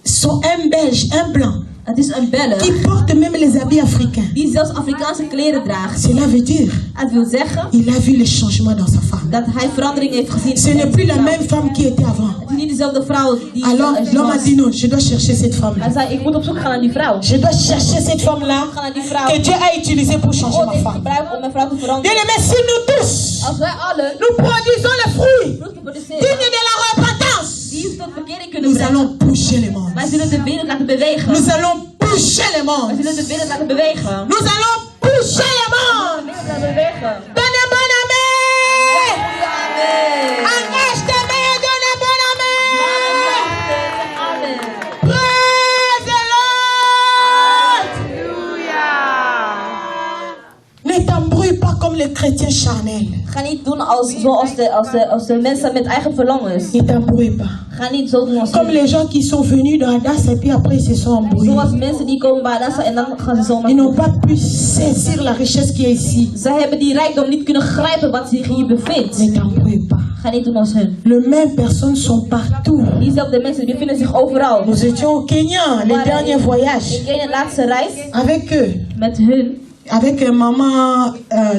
Sont un Belge, un blanc. Het is een Belg. Qui porte même les habits africains. Die zelfs Afrikaanse kleren draagt. Cela veut dire. Het wil zeggen. Il a vu les changements dans sa femme. Dat hij verandering heeft gezien. Ce n'est plus la même femme qui était avant. Het is niet dezelfde vrouw die. Alors l'homme a dit non, je dois chercher cette femme. Hij zei, ik moet op zoek gaan naar die vrouw. Je dois chercher cette femme-là que Dieu a utilisée pour changer ma femme. Bien aimé, si nous tous, nous produisons le fruit digne de la repentance, nous allons bouger le monde. Nous allons bouger le monde. Nous allons bouger le monde. Donnez un bon amen. Engage tes mains et donne un bon amen. Praise the Lord. Ne t'embrouille pas comme les chrétiens charnels. Ga niet doen als de mensen met eigen verlangens. Ne t'embrouille pas. Ga niet zo doen als Comme les gens qui sont venus dans Adas et puis après ils se sont embrouillés. Zoals mensen die komen bij Adassa en dan gaan ze zomaar. Ils n'ont pas pu saisir la richesse qui est ici. Ze hebben die rijkdom niet kunnen grijpen wat zich hier bevindt. Ne t'embrouille pas. Ga niet doen als hun. Les mêmes personnes sont partout. Diezelfde mensen die bevinden zich overal. Nous étions au Kenya, le dernier voyage. In Kenia, de laatste reis. Avec eux. Met hun. Avec maman,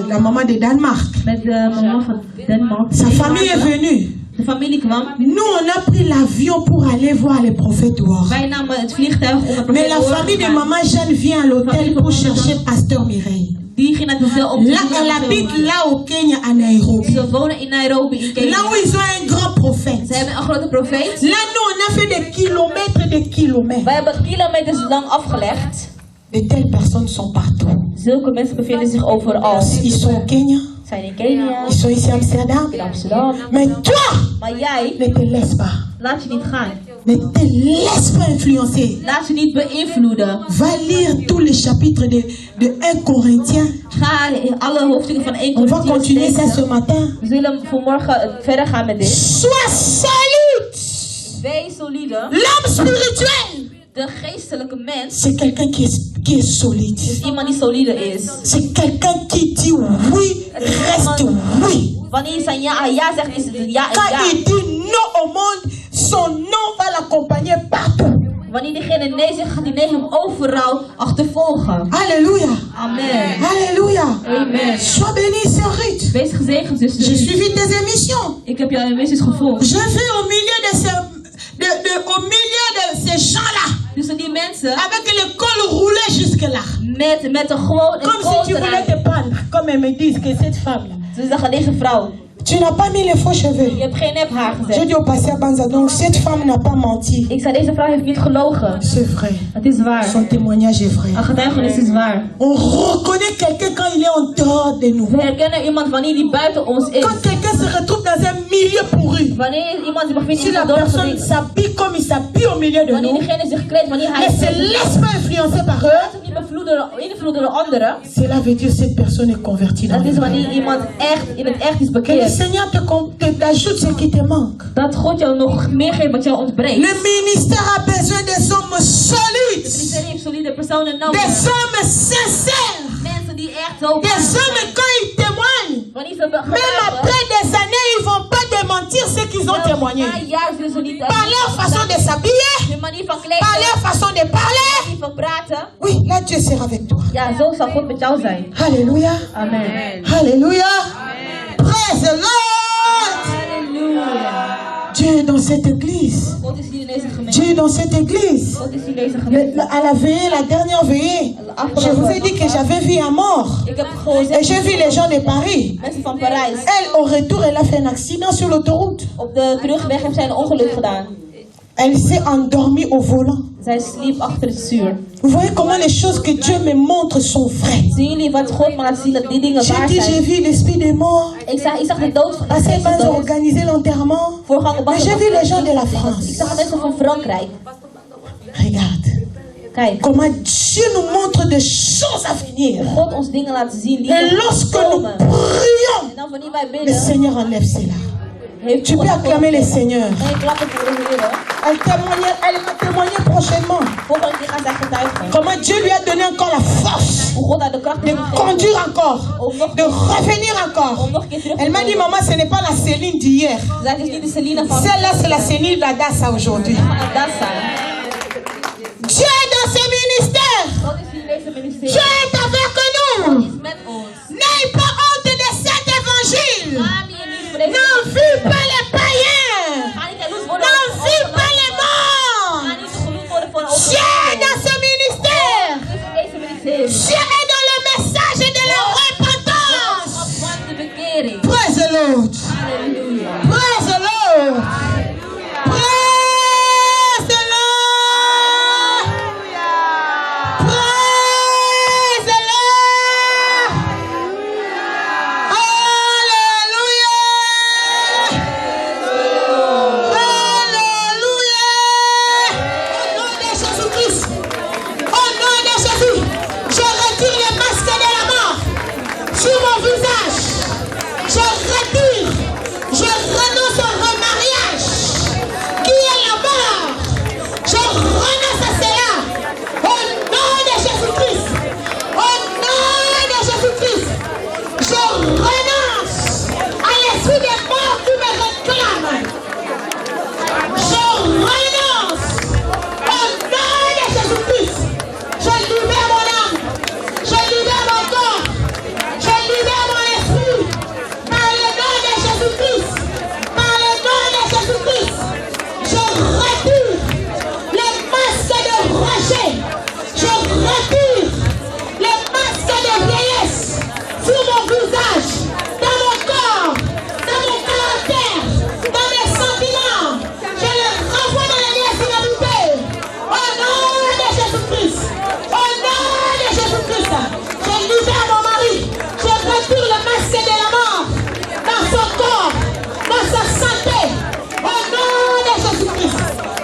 la maman de Danemark. Met de mama van Denmark. Sa famille est venue. De familie kwam. Nous, on a pris l'avion pour aller voir les prophètes dehors. Wij namen het vliegtuig om het Mais la famille de maman Jeanne vient à l'hôtel pour chercher Pasteur Mireille. Die ging naar de hotel om Là, elle habite là au Kenya, à Nairobi. Ze wonen in Nairobi, in Kenia. Là où ils ont un grand prophète. Ze hebben een grote profeet. Là, nous, on a fait des kilomètres et des kilomètres. Wij hebben kilometers lang afgelegd. De telles personnes sont partout. Zulke mensen bevinden zich overal. Ils sont au Kenya. Zijn in Kenia. Ils sont ici à Amsterdam. In Amsterdam. Mais toi, maar jij, ne te laisse pas. Laat je niet gaan. Ne te laisse pas influencer. Laat je niet beïnvloeden. Va lire tous les chapitres de 1 Corinthiens. Ga alle hoofdstukken van 1 On va continuer ça ce matin. We zullen vanmorgen verder gaan met dit. Sois solide. Wees solide. L'homme spirituel. De geestelijke mens. C'est quelqu'un qui est solide. Is iemand die solide is. C'est quelqu'un qui dit oui, reste oui. Wanneer zijn ja zegt, is het ja en ja. Quand il dit non au monde, son non va l'accompagner partout. Wanneer diegene nee zegt, gaat die nee hem overal achtervolgen. Alléluia. Amen. Alléluia. Amen. Sois béni, sœur Ruth. Wees gezegend, zuster. J'ai suivi tes émissions. Ik heb jouw emissies gevolgd. Je vais au milieu de ces gens-là. Dus die mensen. Avec le col roulé jusque-là. Met een gewoon. Comme si tu voulais te prendre. Comme elles me disent que cette femme-là. Ze zeggen deze vrouw. Tu n'as pas mis les faux cheveux. Je hebt geen nephaar gezet. J'ai dit au pasteur Banza, donc cette femme n'a pas menti. Ik zei, deze vrouw heeft niet gelogen. C'est vrai. Het is waar. Son témoignage est vrai. Een getuigenis is waar. On reconnaît quelqu'un quand il est en dehors de nous. We herkennen iemand wanneer die buiten ons is. Quand quelqu'un se retrouve dans un milieu pourri. Wanneer iemand zich bevindt Si in la een dorp. personne s'habille comme il s'habille au milieu de Wanneer nous. diegene zich kleedt, wanneer hij. Ne se laisse pas influencer par eux. Laat hem niet beïnvloeden door anderen. Cela veut dire cette personne est convertie dans Dat le is wanneer iemand echt in het echt is Que le bekeerd. Seigneur t'ajoute ce qui te manque. Dat God jou nog meer geeft wat jou ontbreekt. Le ministère a besoin des hommes solides. Het ministerie heeft solide personen nodig. Des hommes sincères. Mensen die echt zo. Des hommes quand ils témoignent. Wanneer ze Même après des années, ils ne vont pas démentir ce qu'ils ont témoigné. Par leur façon de s'habiller. Par leur façon de parler. Oui, là Dieu sera avec toi. Ja, zo zal God met jou zijn. Alléluia. Amen. Alléluia. Praise the Lord. Halleluja. Dieu est dans cette église. God is hier in deze gemeente. Dieu est dans cette église. God is hier in deze gemeente. À la veillée, la dernière veillée, je vous ai dit que j'avais vu un mort. Ik heb gezegd, Et j'ai vu les gens de Paris. mensen van Parijs. Elle, au retour, elle a fait un accident sur l'autoroute. Op de terugweg heeft zij een ongeluk gedaan. Elle s'est endormie au volant. Zij sliep achter het stuur. Vous voyez comment les choses que Dieu me montre sont vraies. Zien jullie wat God me laat zien dat die dingen J'ai waar dit, j'ai zijn? vu l'esprit des morts. Ik zag de dood van de Parce geest qu'ils van ont dood. organisé l'enterrement. Voorganger Mais j'ai vu les gens de la Ik France. zag de mensen van Frankrijk. Regarde. Kijk, Comment Dieu nous montre des choses à venir. God ons dingen laat zien die Et nog lorsque nous komen. prions, En dan wanneer wij le bidden, Seigneur enlève cela. heeft Tu peux acclamer le Seigneur. Nee, klappen voor de Heer. Elle va témoigner prochainement. Volgende keer gaat zij getuigen. Comment Dieu lui a donné encore la force Hoe God haar de kracht de heeft gegeven. conduire encore, de revenir encore. Om nog een keer terug te Elle m'a dit, komen. maman, ce n'est pas la Céline d'hier. Zij is niet de Selina van Celle-là, c'est la Céline d'Adassa aujourd'hui. Adassa. Dieu est dans ce ministère. God is hier in deze ministerie. Dieu est avec God nous. is met ons. N'aie pas honte de cet évangile. Schaam je niet voor deze N'envie pas les païens. Ga niet jaloers worden. N'envie pas les Ga morts. niet gelukkig worden voor een Dieu est dans ce ministère. Dus in deze ministerie. Dieu est dans le message de la repentance. Van de bekering. Praise the Lord. Halleluja. Praise the Lord. Praise the Lord. Praise the Lord. Alléluia. Alléluia. Au nom de Jésus-Christ. Au nom de Jésus. Je retire le masque de la mort sur mon visage. Je retire. Je renonce au remariage qui est la mort. Je renonce à cela. Au nom de Jésus-Christ. Au nom de Jésus-Christ. Je renonce à l'esprit des morts qui me réclame. Je renonce au nom de Jésus-Christ. Je libère mon âme. Je libère mon corps. Je libère mon esprit. Par le nom de Jésus-Christ. Par le nom de Jésus-Christ. Je retire les masques de rejet. Je retire les masques de vieillesse sur mon visage, dans mon corps, dans mon caractère, dans mes sentiments. Je les renvoie dans les liens inhabités. Au nom de Jésus-Christ. Au nom de Jésus-Christ. Je libère mon mari. Je retire le masque de la mort dans son corps, dans sa santé. Au nom de Jésus-Christ.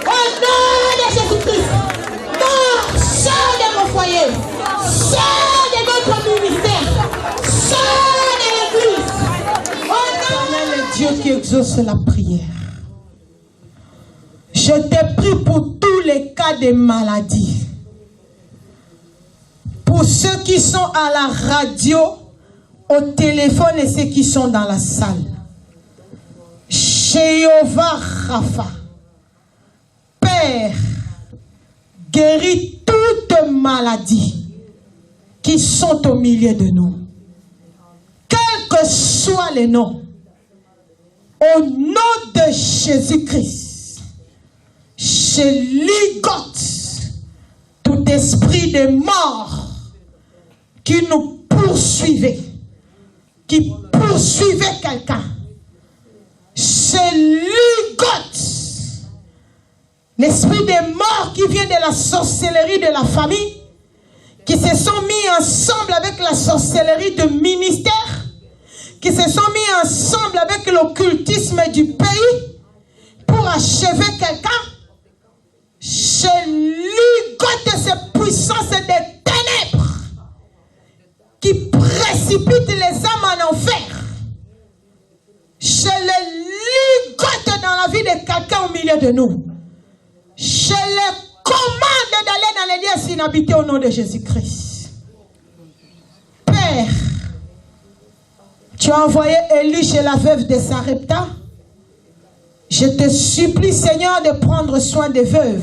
Au nom de Jésus-Christ. Mort, sors de mon foyer. Sors de notre ministère. Sors de l'église. Au nom de Dieu qui exauce la prière. Je te prie pour tous les cas de maladie. Pour ceux qui sont à la radio, au téléphone et ceux qui sont dans la salle. Jéhovah Rapha, Père, guéris toutes maladies qui sont au milieu de nous. Quel que soit le nom, au nom de Jésus-Christ, je ligote tout esprit de mort qui nous poursuivait, qui poursuivait quelqu'un. Je ligote l'esprit de mort qui vient de la sorcellerie de la famille, qui se sont mis ensemble avec la sorcellerie de ministère, qui se sont mis ensemble avec l'occultisme du pays pour achever quelqu'un. Je ligote ces puissances des ténèbres qui précipitent les âmes en enfer. Je les ligote dans la vie de quelqu'un au milieu de nous. Je les commande d'aller dans les lieux inhabités au nom de Jésus-Christ. Père, tu as envoyé Élie chez la veuve de Sarepta. Je te supplie, Seigneur, de prendre soin des veuves,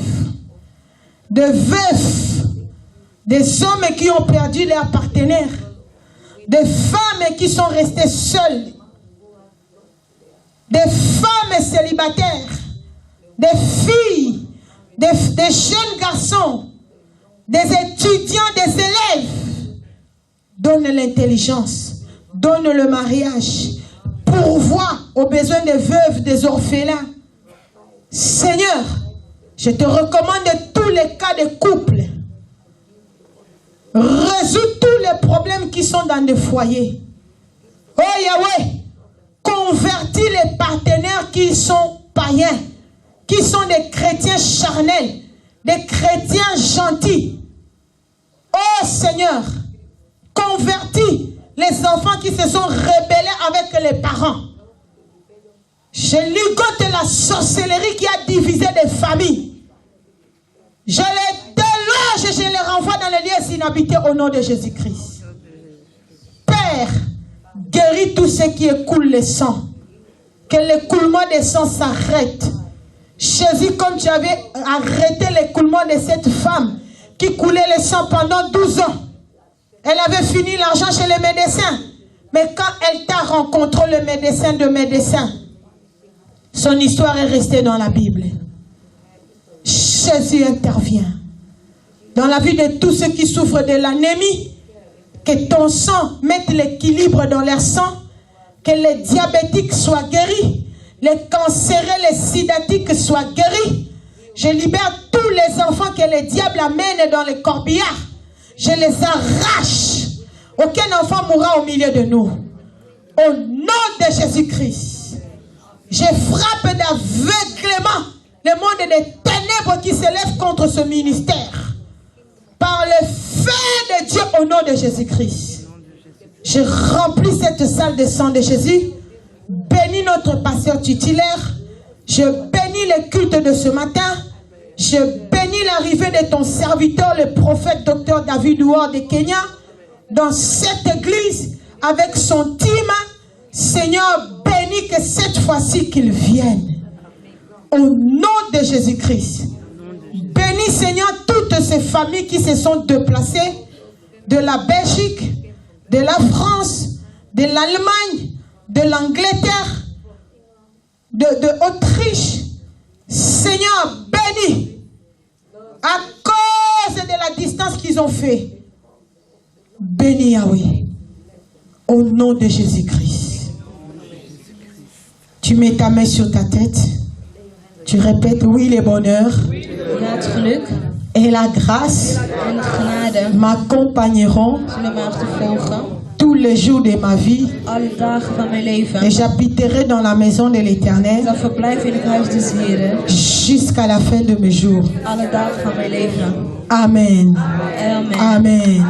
des hommes qui ont perdu leurs partenaires, des femmes qui sont restées seules, des femmes célibataires, des filles, des jeunes garçons, des étudiants, des élèves. Donne l'intelligence, donne le mariage, pourvois aux besoins des veuves, des orphelins. Seigneur, je te recommande tous les cas de couple. Résous tous les problèmes qui sont dans des foyers. Oh Yahweh, convertis les partenaires qui sont païens, qui sont des chrétiens charnels, des chrétiens gentils. Oh Seigneur, convertis les enfants qui se sont rebellés avec les parents. Je ligote la sorcellerie qui a divisé des familles. Je les déloge et je les renvoie dans les lieux inhabités au nom de Jésus-Christ. Père, guéris tout ce qui écoule le sang. Que l'écoulement des sangs s'arrête. Jésus, comme tu avais arrêté l'écoulement de cette femme qui coulait le sang pendant 12 ans. Elle avait fini l'argent chez les médecins. Mais quand elle t'a rencontré, le médecin de médecins, son histoire est restée dans la Bible. Jésus intervient dans la vie de tous ceux qui souffrent de l'anémie. Que ton sang mette l'équilibre dans leur sang. Que les diabétiques soient guéris. Les cancéreux, les sidatiques soient guéris. Je libère tous les enfants que le diable amène dans les corbillards. Je les arrache. Aucun enfant mourra au milieu de nous. Au nom de Jésus-Christ. Je frappe d'aveuglement le monde des ténèbres qui s'élève contre ce ministère. Par le feu de Dieu au nom de Jésus-Christ. Je remplis cette salle de sang de Jésus. Bénis notre pasteur titulaire. Je bénis le culte de ce matin. Je bénis l'arrivée de ton serviteur, le prophète Dr David Ouar de Kenya, dans cette église, avec son team. Seigneur, bénis que cette fois-ci qu'il vienne. Au nom de Jésus-Christ. Bénis, Seigneur, toutes ces familles qui se sont déplacées de la Belgique, de la France, de l'Allemagne, de l'Angleterre, de Autriche. Seigneur, bénis à cause de la distance qu'ils ont fait. Bénis Yahweh, au nom de Jésus-Christ. Tu mets ta main sur ta tête. Tu répètes, oui, le bonheur et la grâce m'accompagneront tous les jours de ma vie et j'habiterai dans la maison de l'Éternel jusqu'à la fin de mes jours. Amen. Amen. Amen.